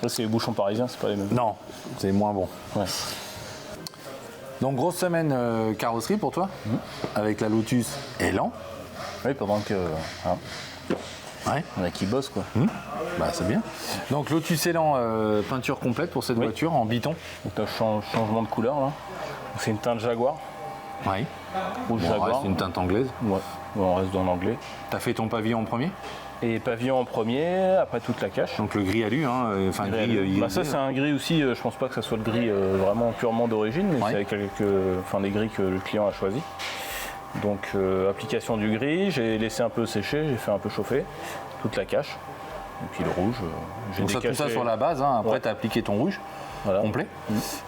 Là, c'est les bouchons parisiens, c'est pas les mêmes. Non, c'est moins bon. Ouais. Donc grosse semaine carrosserie pour toi, avec la Lotus Elan. Oui, pendant que. Hein, Ouais. on a qui bosse quoi. Bah c'est bien. Donc Lotus Elan, peinture complète pour cette Oui. voiture en biton. Donc t'as changement de couleur là. Donc, c'est une teinte Jaguar. Oui. Rouge Bon, Jaguar. reste une teinte anglaise. Ouais. Bon, on reste dans l'anglais. T'as fait ton pavillon en premier. Et pavillon en premier, après toute la cache. Donc le gris alu, hein, enfin gris. Bah ça c'est un gris aussi, je pense pas que ça soit le gris vraiment purement d'origine, mais Ouais. c'est avec des gris que le client a choisi. Donc application du gris, j'ai laissé un peu sécher, j'ai fait un peu chauffer, toute la cache. Et puis le rouge, j'ai Donc ça, tout ça sur la base, hein. Après Ouais. tu as appliqué ton rouge voilà. complet.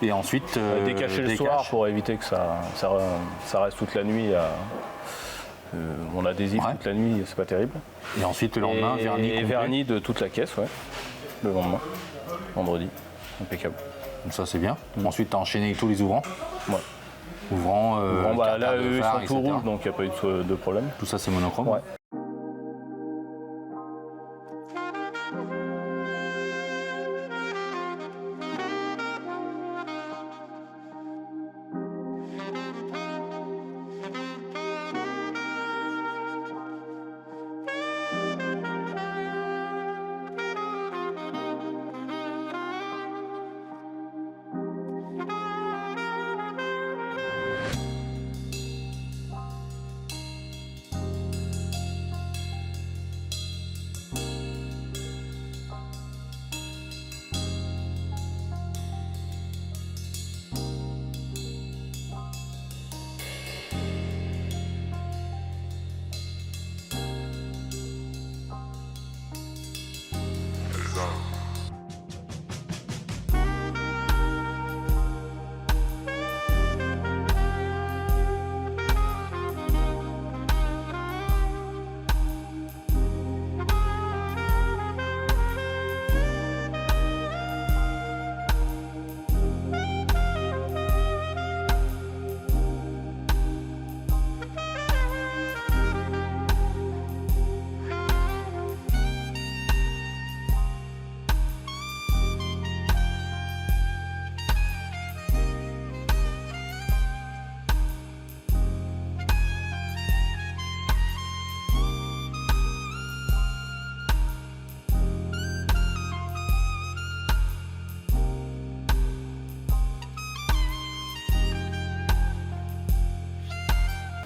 Et ensuite Décaché le soir pour éviter que ça reste toute la nuit. On adhésif Ouais. toute la nuit, c'est pas terrible. Et ensuite le lendemain, vernis Et complet. vernis de toute la caisse, ouais. Le lendemain, vendredi, impeccable. Donc ça c'est bien. Ensuite tu as enchaîné avec tous les ouvrants. Ouais. Ouvrants, Bon bah là carters de eux ils phare, sont tout etc. rouges donc il n'y a pas eu de problème. Tout ça c'est monochrome. Ouais.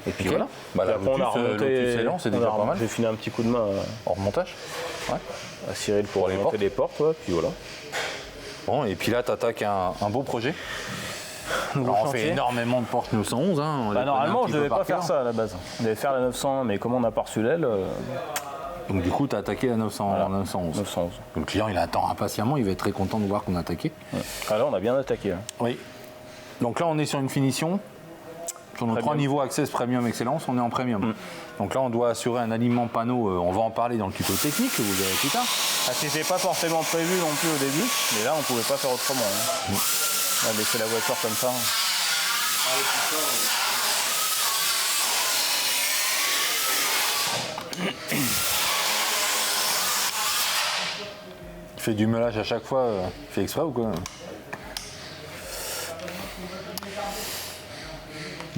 Et puis Ok. voilà. Bah, la Puis après, on a Lotus, remonté. Lotus Elan, c'est déjà pas mal. J'ai filé un petit coup de main En remontage. à Cyril pour les remonter les portes, ouais, puis voilà. Bon, et puis là, tu attaques un beau projet. Alors, on fait énormément de Porsche 911. Hein, on les connaît Normalement, un petit je devais peu par pas faire cœur. ça à la base. Je devais faire la 901, mais comme on n'a pas reçu l'aile, Donc du coup, tu as attaqué la 911. 911. Donc, le client, il attend impatiemment, il va être très content de voir qu'on a attaqué. Ah là, on a bien attaqué. Hein. Oui. Donc là, on est sur une finition. Sur nos 3 niveaux Access, Premium, Excellence, on est en Premium. Donc là, on doit assurer un alignement panneau. On va en parler dans le tuto technique, que vous verrez plus tard. Ah, c'était pas forcément prévu non plus au début, mais là, on pouvait pas faire autrement. Hein. On a laissé la voiture comme ça. Il fait du meulage à chaque fois. Il fait exprès ou quoi?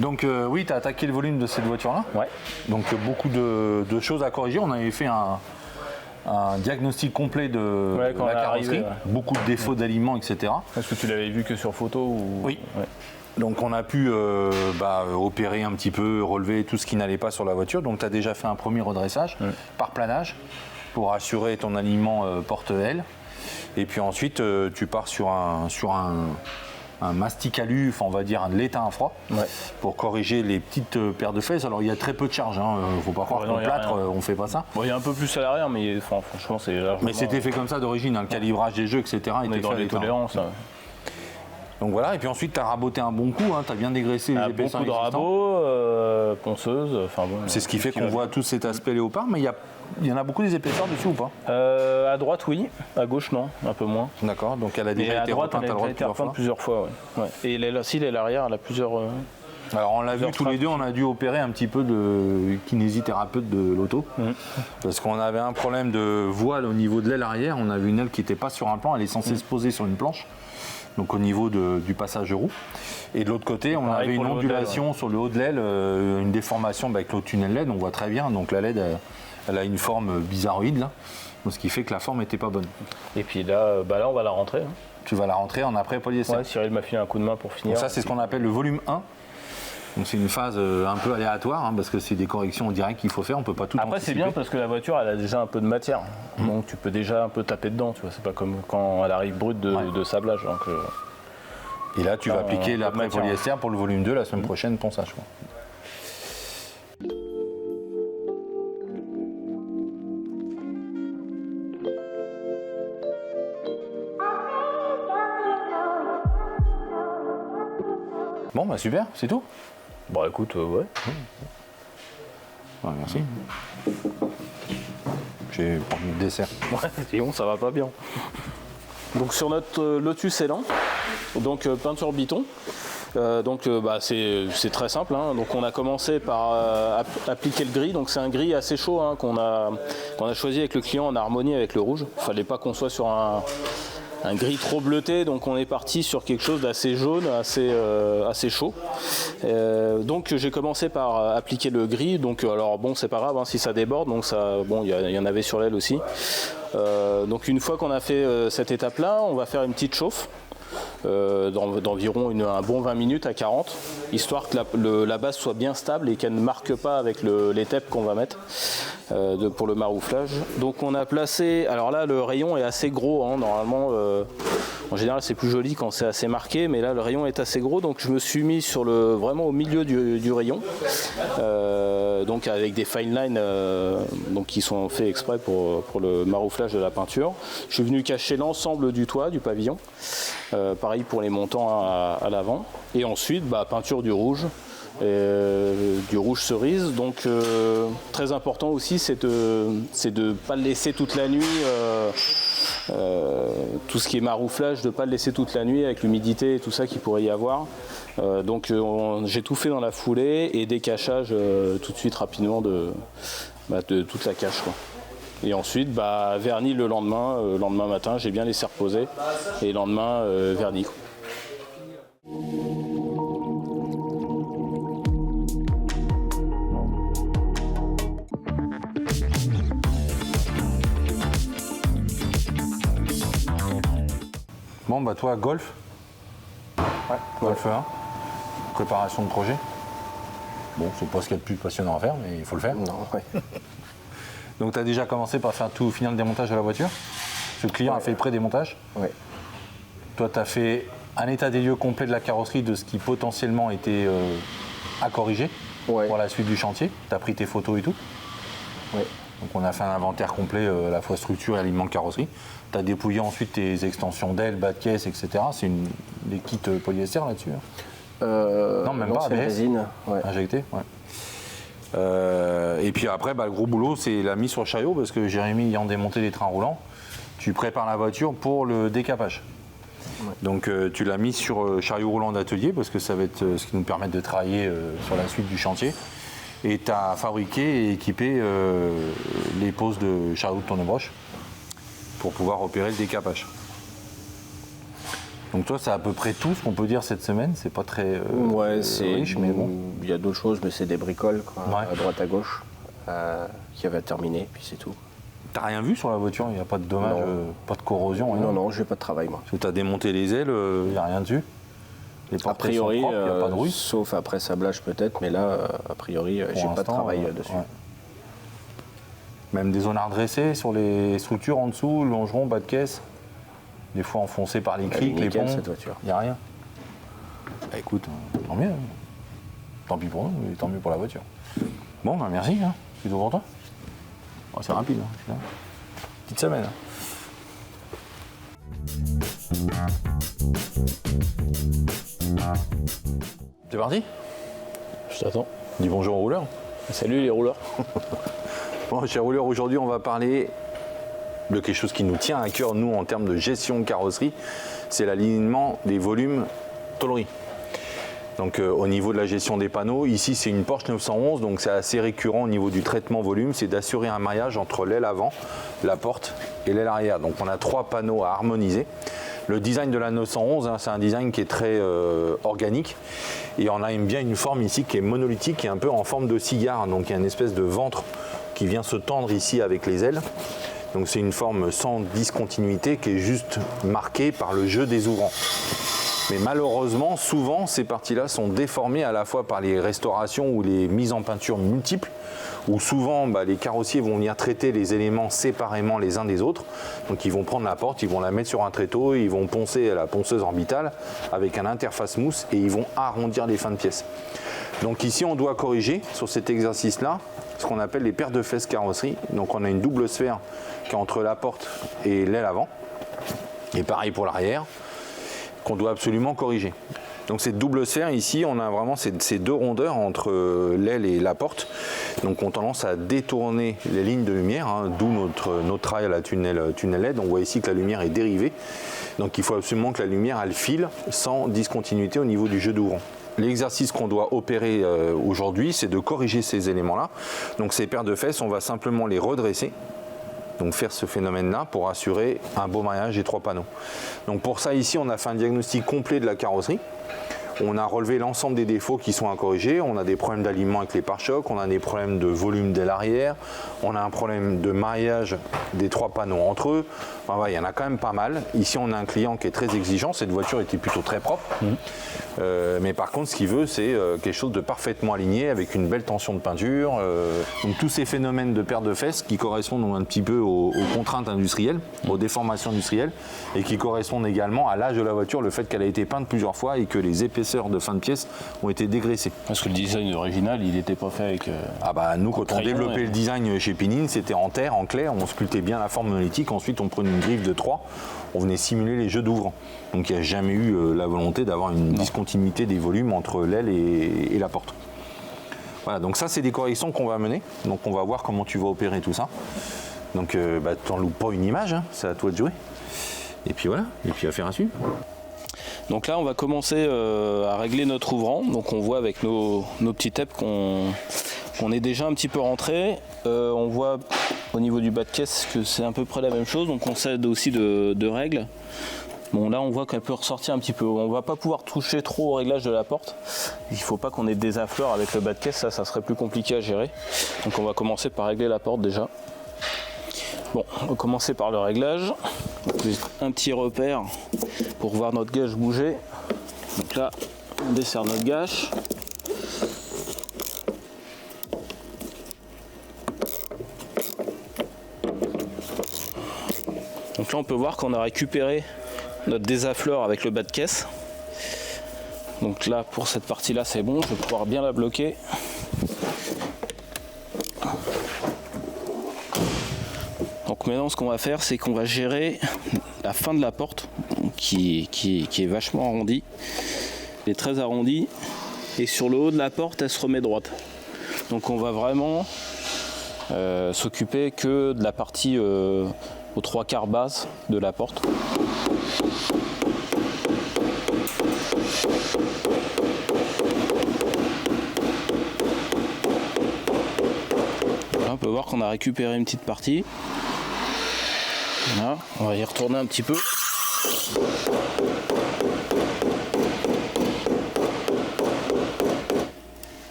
Donc oui, tu as attaqué le volume de cette voiture-là. Ouais. Donc beaucoup de choses à corriger. On avait fait un diagnostic complet de Ouais, quand la on est carrosserie. arrivé, ouais. Beaucoup de défauts d'alignement, etc. Est-ce que tu l'avais vu que sur photo ou... Oui. Ouais. Donc on a pu opérer un petit peu, relever tout ce qui n'allait pas sur la voiture. Donc tu as déjà fait un premier redressage par planage pour assurer ton alignement porte-aile. Et puis ensuite tu pars sur un mastic alu, enfin on va dire de l'étain à froid, pour corriger les petites paires de fesses. Alors il y a très peu de charge, hein. Faut pas croire non, qu'au y a plâtre rien. on fait pas ça. Bon, il y a un peu plus à l'arrière, mais franchement, c'est largement... Mais c'était fait comme ça d'origine, hein. Le calibrage des jeux, etc. On était est dans fait à les l'étain. tolérances. Là. Donc voilà, et puis ensuite tu as raboté un bon coup, hein. Tu as bien dégraissé les Ah, épaisseurs beaucoup de existants. rabots, ponceuse, enfin bon... C'est ce qui fait qu'on voit tout cet aspect léopard, mais il y en a beaucoup des épaisseurs dessus ou pas? À droite, oui. À gauche, non. Un peu moins. D'accord, donc elle a Et déjà à été droite, repeinte elle à a droite déjà été repeinte plusieurs fois. plusieurs fois, ouais. Et l'aile aussi, l'aile arrière, elle a plusieurs... Alors on l'a vu plusieurs tous les deux, on a dû opérer un petit peu de kinésithérapeute de l'auto. Parce qu'on avait un problème de voile au niveau de l'aile arrière, on avait une aile qui n'était pas sur un plan, elle est censée se poser sur une planche. Donc au niveau du passage de roue. Et de l'autre côté, on Pareil avait pour une le haut de l'aile, ondulation sur le haut de l'aile, une déformation avec le tunnel LED, on voit très bien. Donc la LED, elle a une forme bizarroïde là, ce qui fait que la forme n'était pas bonne. Et puis là, là, on va la rentrer. Hein. Tu vas la rentrer en après polyester. Ouais, Cyril m'a filé un coup de main pour finir. Donc ça, c'est ce qu'on appelle le volume 1. Donc c'est une phase un peu aléatoire, hein, parce que c'est des corrections en direct qu'il faut faire, on peut pas tout Après, c'est bien parce que la voiture, elle a déjà un peu de matière. Donc tu peux déjà un peu taper dedans, tu vois. C'est pas comme quand elle arrive brute de sablage. Donc, Et là, tu vas appliquer l'après matière. polyester pour le volume 2 la semaine prochaine, ponçage. Quoi. Bon, bah super, c'est tout. bon, écoute, ouais. Ouais, merci. J'ai pris le dessert. Ouais, sinon, ça va pas bien. Donc sur notre Lotus Elan, donc peinture biton. C'est très simple. Hein. Donc on a commencé par appliquer le gris. Donc c'est un gris assez chaud hein, qu'on a choisi avec le client en harmonie avec le rouge. Il fallait pas qu'on soit sur un gris trop bleuté, donc on est parti sur quelque chose d'assez jaune, assez chaud. Donc j'ai commencé par appliquer le gris. Donc alors bon, c'est pas grave hein, si ça déborde. Donc ça, bon, il y en avait sur l'aile aussi. Donc une fois qu'on a fait cette étape-là, on va faire une petite chauffe. D'environ un bon 20 minutes à 40, histoire que la base soit bien stable et qu'elle ne marque pas avec les TEP qu'on va mettre pour le marouflage. Donc on a placé, alors là le rayon est assez gros, hein, normalement en général c'est plus joli quand c'est assez marqué, mais là le rayon est assez gros, donc je me suis mis vraiment au milieu du rayon, donc avec des fine lines donc qui sont faits exprès pour le marouflage de la peinture. Je suis venu cacher l'ensemble du toit du pavillon. Pareil pour les montants à l'avant. Et ensuite, peinture du rouge cerise. Donc très important aussi, c'est de ne pas le laisser toute la nuit. Tout ce qui est marouflage, de ne pas le laisser toute la nuit avec l'humidité et tout ça qu'il pourrait y avoir. Donc j'ai tout fait dans la foulée et décachage tout de suite rapidement de toute la cache, quoi. Et ensuite, vernis le lendemain matin, j'ai bien laissé reposer. Et le lendemain, vernis. Bon, toi, Golf. Ouais. Golf 1. Préparation de projet. Bon, c'est pas ce qu'il y a de plus passionnant à faire, mais il faut le faire. Non, ouais. Donc tu as déjà commencé par finir le démontage de la voiture. Le client a fait le pré-démontage. Ouais. Toi, tu as fait un état des lieux complet de la carrosserie, de ce qui potentiellement était à corriger pour la suite du chantier. Tu as pris tes photos et tout. Ouais. Donc on a fait un inventaire complet à la fois structure et alignement de carrosserie. Tu as dépouillé ensuite tes extensions d'ailes, bas de caisse, etc. C'est des kits polyester là-dessus. Non, même pas, ABS. Résine, ouais. Injecté, ouais. Et puis après, le gros boulot, c'est la mise sur le chariot, parce que Jérémy ayant démonté les trains roulants, tu prépares la voiture pour le décapage. Ouais. Donc tu l'as mise sur le chariot roulant d'atelier, parce que ça va être ce qui nous permet de travailler sur la suite du chantier. Et tu as fabriqué et équipé les poses de chariot de tournebroche pour pouvoir opérer le décapage. Donc toi, c'est à peu près tout ce qu'on peut dire cette semaine. C'est pas très riche, mais bon. Il y a d'autres choses, mais c'est des bricoles, quoi, ouais. à droite à gauche, qui avaient terminé, puis c'est tout. T'as rien vu sur la voiture? Il n'y a pas de dommages, pas de corrosion? Rien. Non, j'ai pas de travail, moi. Tu as démonté les ailes, il n'y a rien dessus? Les a priori, sont propres, il n'y a pas de rouille? Sauf après sablage peut-être, mais là, a priori, j'ai pas de travail dessus. Ouais. Même des zones à redresser sur les structures en dessous, longeron, bas de caisse? Des fois enfoncé par les criques, les ponts, il n'y a rien. Bah écoute, tant mieux. Tant pis pour nous, mais tant mieux pour la voiture. Bon, merci, hein. C'est tout pour toi. Oh, c'est rapide, hein. Petite semaine. C'est parti? Je t'attends. Dis bonjour aux rouleurs. Salut les rouleurs. Bon, chers rouleurs, aujourd'hui on va parler de quelque chose qui nous tient à cœur, nous, en termes de gestion de carrosserie, c'est l'alignement des volumes tôlerie. Donc au niveau de la gestion des panneaux, ici c'est une Porsche 911, donc c'est assez récurrent au niveau du traitement volume, c'est d'assurer un mariage entre l'aile avant, la porte et l'aile arrière. Donc on a 3 panneaux à harmoniser. Le design de la 911, c'est un design qui est très organique et on a bien une forme ici qui est monolithique, qui est un peu en forme de cigare, donc il y a une espèce de ventre qui vient se tendre ici avec les ailes. Donc c'est une forme sans discontinuité qui est juste marquée par le jeu des ouvrants. Mais malheureusement, souvent, ces parties-là sont déformées à la fois par les restaurations ou les mises en peinture multiples, où souvent les carrossiers vont venir traiter les éléments séparément les uns des autres. Donc ils vont prendre la porte, ils vont la mettre sur un tréteau, ils vont poncer à la ponceuse orbitale avec un interface mousse et ils vont arrondir les fins de pièces. Donc ici, on doit corriger sur cet exercice-là ce qu'on appelle les paires de fesses carrosserie. Donc on a une double sphère qui est entre la porte et l'aile avant. Et pareil pour l'arrière, qu'on doit absolument corriger. Donc cette double sphère ici, on a vraiment ces 2 rondeurs entre l'aile et la porte. Donc on a tendance à détourner les lignes de lumière, hein, d'où notre travail à la tunnel LED. On voit ici que la lumière est dérivée. Donc il faut absolument que la lumière elle file sans discontinuité au niveau du jeu d'ouvrant. L'exercice qu'on doit opérer aujourd'hui, c'est de corriger ces éléments-là. Donc ces paires de fesses, on va simplement les redresser. Donc faire ce phénomène-là pour assurer un beau mariage des 3 panneaux. Donc pour ça ici, on a fait un diagnostic complet de la carrosserie. On a relevé l'ensemble des défauts qui sont à corriger. On a des problèmes d'alignement avec les pare-chocs, on a des problèmes de volume d'aile arrière, on a un problème de mariage des 3 panneaux entre eux. Enfin, ouais, il y en a quand même pas mal. Ici, on a un client qui est très exigeant. Cette voiture était plutôt très propre. Mais par contre, ce qu'il veut, c'est quelque chose de parfaitement aligné avec une belle tension de peinture. Donc tous ces phénomènes de paire de fesses qui correspondent un petit peu aux contraintes industrielles, aux déformations industrielles, et qui correspondent également à l'âge de la voiture, le fait qu'elle a été peinte plusieurs fois et que les épaisseurs de fin de pièce ont été dégraissées. Parce que le design original, il n'était pas fait avec... nous, quand on développait le design chez Pinin, c'était en terre, en clair, on sculptait bien la forme monolithique, ensuite on prenait une griffe de 3, on venait simuler les jeux d'ouvrants. Donc il n'y a jamais eu la volonté d'avoir une discontinuité des volumes entre l'aile et la porte. Voilà, donc ça c'est des corrections qu'on va mener, donc on va voir comment tu vas opérer tout ça. Donc t'en loupes pas une image, hein, c'est à toi de jouer. Et puis voilà, et puis affaire à suivre. Donc là on va commencer à régler notre ouvrant, donc on voit avec nos petits tapes qu'on est déjà un petit peu rentré. On voit au niveau du bas de caisse que c'est à peu près la même chose, donc on s'aide aussi de règles. Bon là on voit qu'elle peut ressortir un petit peu, on va pas pouvoir toucher trop au réglage de la porte. Il faut pas qu'on ait des affleurs avec le bas de caisse, ça serait plus compliqué à gérer. Donc on va commencer par régler la porte déjà. Bon, on va commencer par le réglage. Un petit repère pour voir notre gâche bouger. Donc là, on desserre notre gâche. là on peut voir qu'on a récupéré notre désaffleur avec le bas de caisse. Donc là pour cette partie là c'est bon, je vais pouvoir bien la bloquer. Donc maintenant ce qu'on va faire c'est qu'on va gérer la fin de la porte qui est vachement arrondie. Elle est très arrondie et sur le haut de la porte elle se remet droite. Donc on va vraiment s'occuper que de la partie aux 3/4 basse de la porte. Là, on peut voir qu'on a récupéré une petite partie. Voilà, on va y retourner un petit peu.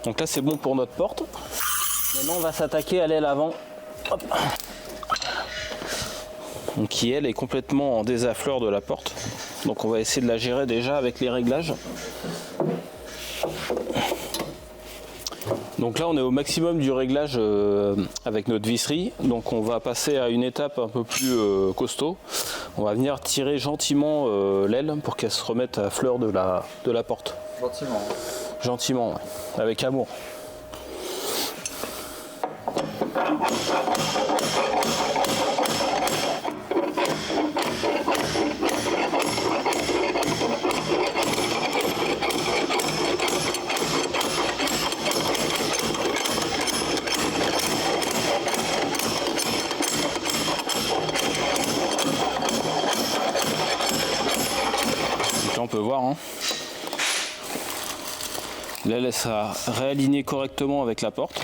Donc là c'est bon pour notre porte. Maintenant on va s'attaquer à l'aile avant. Hop. Donc qui elle est complètement en désaffleur de la porte. Donc on va essayer de la gérer déjà avec les réglages. Donc là on est au maximum du réglage avec notre visserie. Donc on va passer à une étape un peu plus costaud. On va venir tirer gentiment l'aile pour qu'elle se remette à fleur de la porte. Gentiment. Gentiment, ouais. Avec amour. Donc là on peut voir, hein. L'aile elle s'est réalignée correctement avec la porte.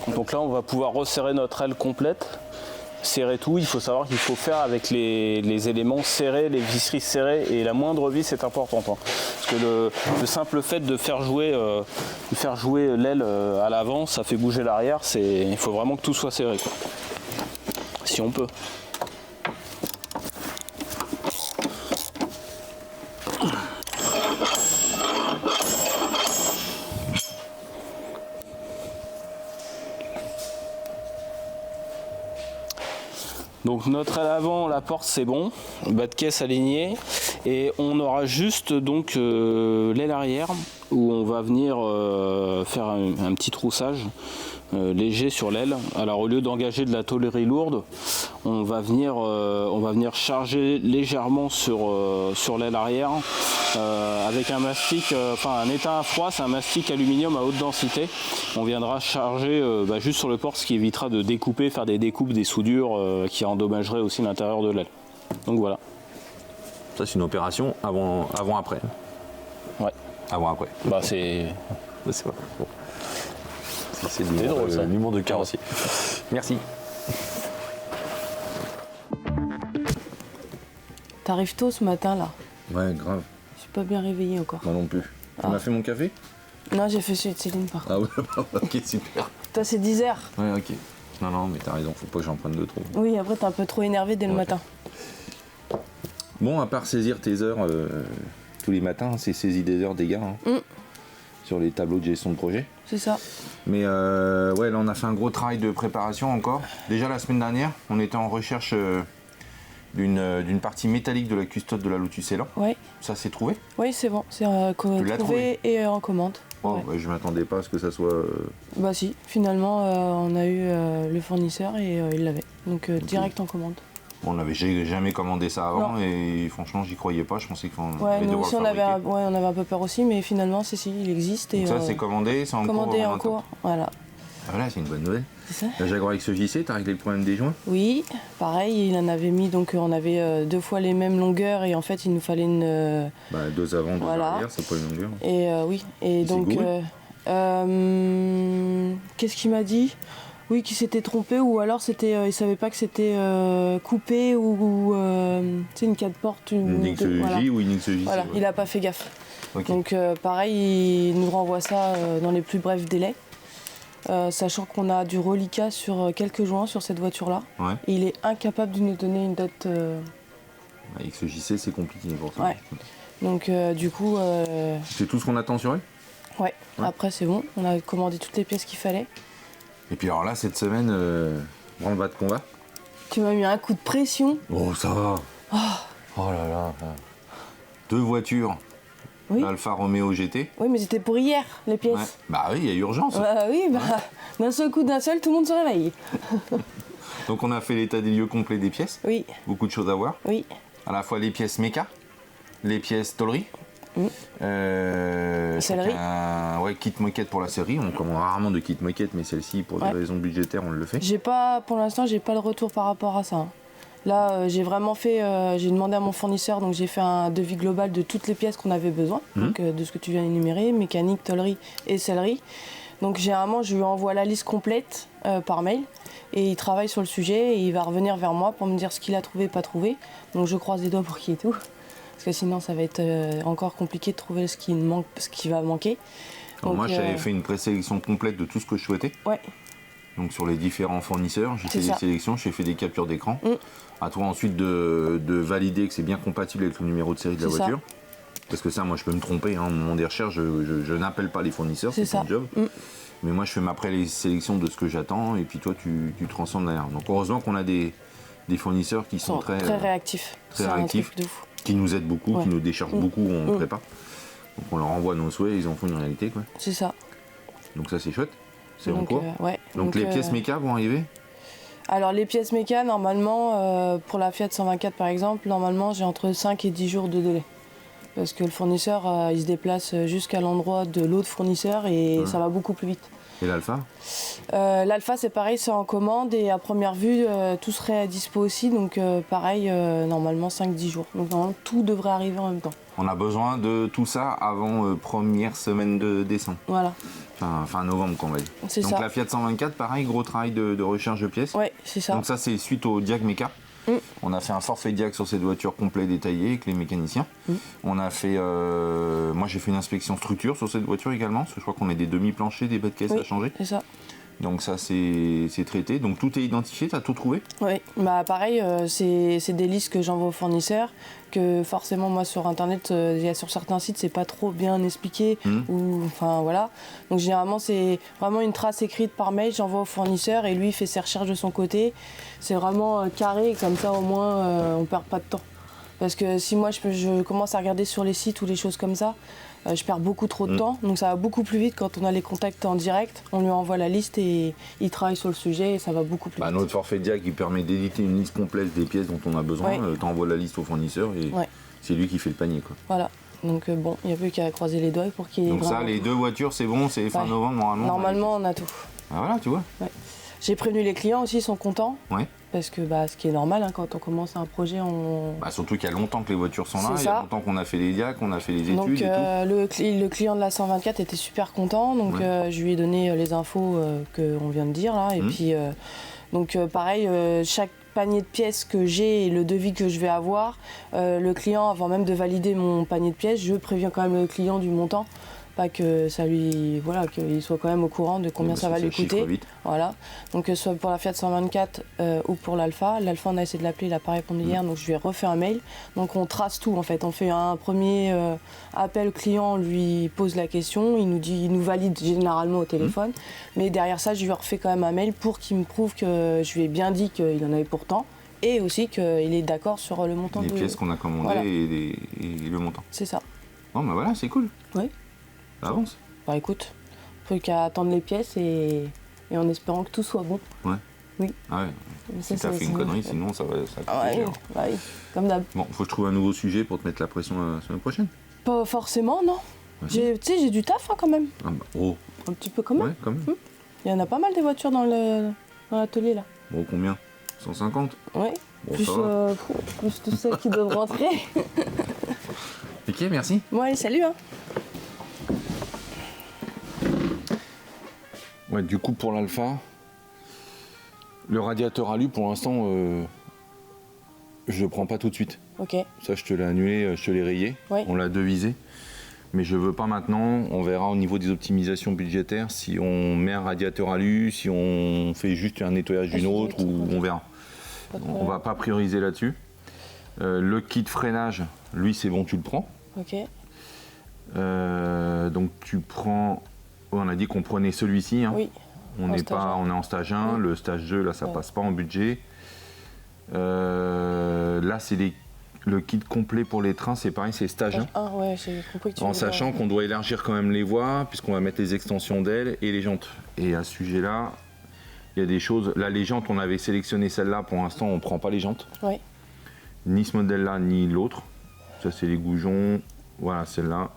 Donc là on va pouvoir resserrer notre aile complète, serrer tout. Il faut savoir qu'il faut faire avec les éléments serrés, les visseries serrées, et la moindre vis est importante. Hein. Parce que le simple fait de faire jouer l'aile à l'avant, ça fait bouger l'arrière. Il faut vraiment que tout soit serré, quoi. Si on peut. Donc notre aile avant, la porte c'est bon, bas de caisse aligné, et on aura juste donc l'aile arrière où on va venir faire un petit troussage léger sur l'aile. Alors au lieu d'engager de la tôlerie lourde, on va venir charger légèrement sur l'aile arrière avec un mastic, un étain à froid, c'est un mastic aluminium à haute densité. On viendra charger juste sur le port, ce qui évitera de découper, faire des découpes, des soudures qui endommageraient aussi l'intérieur de l'aile. Donc voilà. Ça c'est une opération avant-après. Ouais. Avant-après. Bah c'est pas bon. C'est l'humour de carrossier. Merci. T'arrives tôt ce matin là. Ouais, grave. Je suis pas bien réveillée encore. Moi non plus. Tu m'as fait mon café? Non, j'ai fait celui de Céline par contre. Ah ouais, ok, super. Toi, c'est 10h. Ouais, ok. Non, mais t'as raison, faut pas que j'en prenne de trop. Oui, après, t'es un peu trop énervé dès le matin. Bon, à part saisir tes heures tous les matins, c'est saisie des heures des gars sur les tableaux de gestion de projet. C'est ça. Mais ouais, là, on a fait un gros travail de préparation encore. Déjà la semaine dernière, on était en recherche d'une partie métallique de la custode de la Lotus Elan. Oui. Ça s'est trouvé? Oui, c'est bon. C'est l'as trouvé et en commande. Oh, Ouais. bah, je m'attendais pas à ce que ça soit... Bah si, finalement, on a eu le fournisseur et il l'avait. Donc direct en commande. On n'avait jamais commandé ça avant. Non. Et franchement, j'y croyais pas. Je pensais qu'on Ouais, allait nous devoir aussi, le on avait fabriquer. un peu peur aussi, mais finalement, il existe. Et, Donc ça, c'est commandé, c'est en cours. commandé on en attend. cours. Voilà. Ah, voilà, c'est une bonne nouvelle. C'est ça. La Jaguar avec ce JC, t'as réglé le problème des joints? Oui, pareil, il en avait mis, donc on avait 2 fois les mêmes longueurs et en fait, il nous fallait une... Deux avant, deux Voilà. arrière, c'est pas une longueur. Et oui, et donc... qu'est-ce qu'il m'a dit? Oui, qu'il s'était trompé ou alors il savait pas que c'était coupé ou tu sais, une 4 portes. Une XJ voilà. ou une XJ. Voilà, il a pas fait gaffe. Ok. Donc pareil, il nous renvoie ça dans les plus brefs délais. Sachant qu'on a du reliquat sur quelques joints sur cette voiture-là. Ouais. Et il est incapable de nous donner une date XJC, c'est compliqué pour ça. Ouais. Donc du coup, C'est tout ce qu'on attend sur eux. ouais. Après c'est bon, on a commandé toutes les pièces qu'il fallait. Et puis alors là, cette semaine, branle-bas de combat. Tu m'as mis un coup de pression. Oh, ça va. Oh là là. 2 voitures. Oui. L'Alfa Romeo GT. Oui, mais c'était pour hier, les pièces. Ouais. Bah oui, il y a urgence. Oui, d'un seul coup, d'un seul, tout le monde se réveille. Donc on a fait l'état des lieux complet des pièces. Oui, Beaucoup de choses à voir. oui. À la fois les pièces méca, les pièces tôlerie. Sellerie. Ouais, kit moquette pour la sellerie. On commande rarement de kit moquette, mais celle-ci, pour des raisons budgétaires, on le fait. Pour l'instant, j'ai pas de retour par rapport à ça. Hein. Là, j'ai vraiment fait, j'ai demandé à mon fournisseur, donc j'ai fait un devis global de toutes les pièces qu'on avait besoin, donc de ce que tu viens d'énumérer, mécanique, tôlerie et sellerie. Donc généralement, je lui envoie la liste complète par mail et il travaille sur le sujet et il va revenir vers moi pour me dire ce qu'il a trouvé, pas trouvé. Donc je croise les doigts pour qu'il y ait tout, parce que sinon ça va être encore compliqué de trouver ce qui va manquer. Alors Donc, moi, j'avais fait une présélection complète de tout ce que je souhaitais. Ouais. Donc sur les différents fournisseurs, j'ai fait des sélections, j'ai fait des captures d'écran. À toi ensuite de valider que c'est bien compatible avec le numéro de série de la voiture. Parce que ça, moi, je peux me tromper. Hein. Au moment des recherches, je n'appelle pas les fournisseurs, c'est ton job. Mais moi, je fais ma présélection de ce que j'attends et puis toi, tu transformes derrière. Donc heureusement qu'on a des fournisseurs qui sont très réactifs. Très réactifs, un truc de fou. qui nous aident beaucoup, qui nous déchargent beaucoup où on prépare. Donc on leur envoie nos souhaits, ils en font une réalité, quoi. C'est ça. Donc ça, c'est chouette. C'est en Donc, cours. ouais. Donc les pièces méca vont arriver. Alors les pièces méca, normalement, pour la Fiat 124 par exemple, normalement j'ai entre 5 et 10 jours de délai. Parce que le fournisseur, il se déplace jusqu'à l'endroit de l'autre fournisseur et ça va beaucoup plus vite. Et l'Alfa? L'Alfa c'est pareil, c'est en commande et à première vue, tout serait à dispo aussi. Donc pareil, normalement 5-10 jours. Donc normalement tout devrait arriver en même temps. On a besoin de tout ça avant première semaine de décembre. Voilà. Fin novembre, qu'on va dire. C'est Donc ça. la Fiat 124, pareil, gros travail de recherche de pièces. Ouais, c'est ça. Donc ça, c'est suite au Diag Méca. On a fait un forfait Diag sur cette voiture complet détaillé avec les mécaniciens. On a fait, moi j'ai fait une inspection structure sur cette voiture également, parce que je crois qu'on a des demi-planchers, des bas de caisse à changer. C'est ça. Donc ça c'est traité. Donc tout est identifié, tu as tout trouvé? Oui, bah pareil, c'est des listes que j'envoie aux fournisseurs, que forcément moi sur internet, sur certains sites c'est pas trop bien expliqué, ou enfin voilà. Donc généralement c'est vraiment une trace écrite par mail, j'envoie au fournisseur et lui il fait ses recherches de son côté. C'est vraiment carré, comme ça au moins on perd pas de temps. Parce que si moi je commence à regarder sur les sites ou les choses comme ça, je perds beaucoup trop de temps, donc ça va beaucoup plus vite quand on a les contacts en direct. On lui envoie la liste et il travaille sur le sujet et ça va beaucoup plus vite. Notre forfait Diag qui permet d'éditer une liste complète des pièces dont on a besoin. Tu envoies la liste au fournisseur et c'est lui qui fait le panier, quoi. Voilà. Donc bon, il n'y a plus qu'à croiser les doigts pour qu'il y ait Donc ça, les 2 voitures, c'est bon, c'est fin novembre normalement. Normalement, on a tout. Ah voilà, tu vois. Ouais. J'ai prévenu les clients aussi, ils sont contents. Ouais. Parce que ce qui est normal, hein, quand on commence un projet, on... Surtout qu'il y a longtemps que les voitures sont là, C'est il y a ça. longtemps qu'on a fait les diacs, qu'on a fait les études Donc et tout. le client de la 124 était super content, donc je lui ai donné les infos qu'on vient de dire là. Et puis, pareil, chaque panier de pièces que j'ai et le devis que je vais avoir, le client, avant même de valider mon panier de pièces, je préviens quand même le client du montant. Pas que ça lui, voilà, qu'il soit quand même au courant de combien ça va lui coûter. Voilà. Donc soit pour la Fiat 124 ou pour l'Alfa. L'Alfa, on a essayé de l'appeler, il n'a pas répondu hier, donc je lui ai refait un mail. Donc on trace tout en fait. On fait un premier appel client, on lui pose la question, il nous valide généralement au téléphone. Mais derrière ça, je lui refais quand même un mail pour qu'il me prouve que je lui ai bien dit qu'il en avait pour tant. Et aussi qu'il est d'accord sur le montant les pièces qu'on a commandées et le montant. C'est ça. Bon bah voilà, c'est cool. Oui. Ça avance. Bah écoute, plus qu'à attendre les pièces et en espérant que tout soit bon. Ouais. Oui. Ah ouais. Si t'as fait une connerie, sinon ça va oui, comme d'hab. Bon, faut que je trouve un nouveau sujet pour te mettre la pression la semaine prochaine. Pas forcément, non. Tu sais, j'ai du taf quand même. Ah bah, oh. Un petit peu quand même. Ouais, quand même. Il y en a pas mal des voitures dans l'atelier là. Bon, combien? 150? Oui. Bon, plus toutes celles qui doivent rentrer. Ok, merci. Bon allez, salut hein. Ouais, du coup pour l'Alfa, le radiateur alu pour l'instant, je le prends pas tout de suite. Ok. Ça je te l'ai annulé, je te l'ai rayé, on l'a devisé. Mais je veux pas maintenant, on verra au niveau des optimisations budgétaires si on met un radiateur alu, si on fait juste un nettoyage d'une autre ou on verra. On va pas prioriser là-dessus. Le kit freinage, lui c'est bon, tu le prends. Ok. Donc tu prends, on a dit qu'on prenait celui-ci. Hein. Oui. On est en stage 1, le stage 2 là ça passe pas en budget. Là c'est le kit complet pour les trains, c'est pareil, c'est stage 1. Ouais, j'ai compris que tu en sachant qu'on doit élargir quand même les voies, puisqu'on va mettre les extensions d'ailes et les jantes. Et à ce sujet-là, il y a des choses. Là, les jantes, on avait sélectionné celle-là, pour l'instant, on ne prend pas les jantes. Oui. Ni ce modèle-là, ni l'autre. Ça, c'est les goujons. Voilà, celle-là.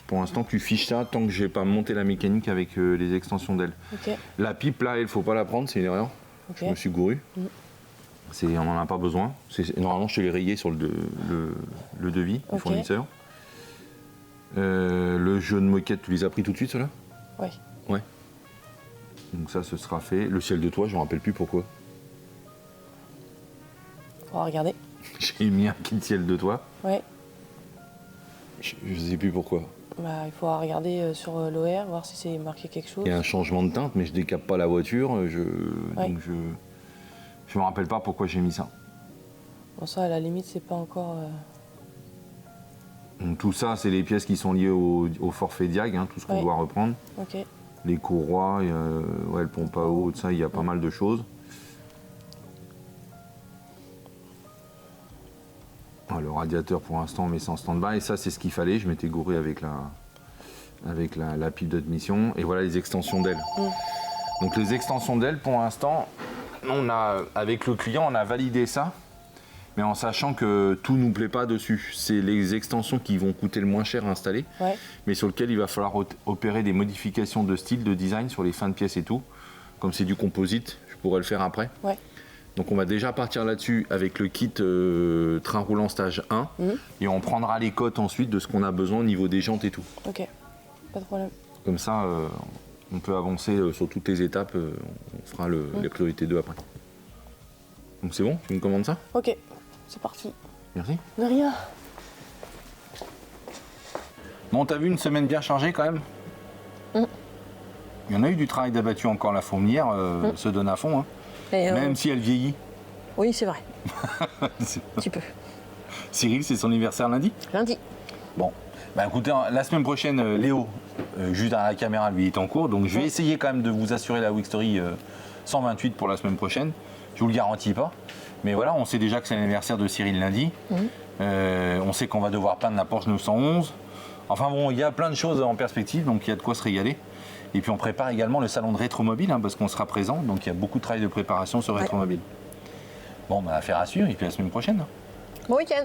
Pour l'instant, tu fiches ça tant que je n'ai pas monté la mécanique avec les extensions d'ailes. Ok. La pipe, là, il ne faut pas la prendre, c'est une erreur. Ok. Je me suis gouru. On n'en a pas besoin. Normalement, je te l'ai rayé sur le devis du fournisseur. Le jeu de moquette, tu les as pris tout de suite, ceux-là? Oui. Ouais. Donc ça, ce sera fait. Le ciel de toit, je ne me rappelle plus pourquoi. On va regarder. J'ai mis un kit ciel de toit. Ouais. Je ne sais plus pourquoi. Bah, il faudra regarder sur l'OR, voir si c'est marqué quelque chose. Il y a un changement de teinte, mais je décape pas la voiture. Donc je me rappelle pas pourquoi j'ai mis ça. Bon, ça, à la limite, c'est pas encore... Donc tout ça, c'est les pièces qui sont liées au forfait Diag, hein, tout ce qu'on doit reprendre. Ok. Les courroies, le pompe à eau, tout ça, il y a pas mal de choses. Le radiateur, pour l'instant, on met ça en stand-by. Et ça, c'est ce qu'il fallait. Je m'étais gouré avec la pipe d'admission. Et voilà les extensions d'ailes. Donc les extensions d'ailes, pour l'instant, avec le client, on a validé ça. Mais en sachant que tout ne nous plaît pas dessus. C'est les extensions qui vont coûter le moins cher à installer, mais sur lesquelles il va falloir opérer des modifications de style, de design sur les fins de pièces et tout. Comme c'est du composite, je pourrais le faire après. Ouais. Donc on va déjà partir là-dessus avec le kit train roulant stage 1 et on prendra les cotes ensuite de ce qu'on a besoin au niveau des jantes et tout. Ok, pas de problème. Comme ça, on peut avancer sur toutes les étapes, on fera la priorité 2 après. Donc c'est bon, tu me commandes ça? Ok. C'est parti. Merci. De rien. Bon, t'as vu une semaine bien chargée quand même? Il y en a eu du travail d'abattu encore, la fourmilière se donne à fond, hein. Même si elle vieillit. Oui, c'est vrai. Un petit peu. Cyril, c'est son anniversaire lundi? Lundi. Bon, bah écoutez, la semaine prochaine, Léo, juste à la caméra, lui, est en cours. Donc je vais essayer quand même de vous assurer la Wixtory 128 pour la semaine prochaine. Je vous le garantis pas. Mais voilà, on sait déjà que c'est l'anniversaire de Cyril lundi. On sait qu'on va devoir peindre la Porsche 911. Enfin bon, il y a plein de choses en perspective, donc il y a de quoi se régaler. Et puis on prépare également le salon de Rétromobile, hein, parce qu'on sera présent. Donc il y a beaucoup de travail de préparation sur Rétromobile. Bon, bah, affaire à suivre, et puis la semaine prochaine. Bon week-end.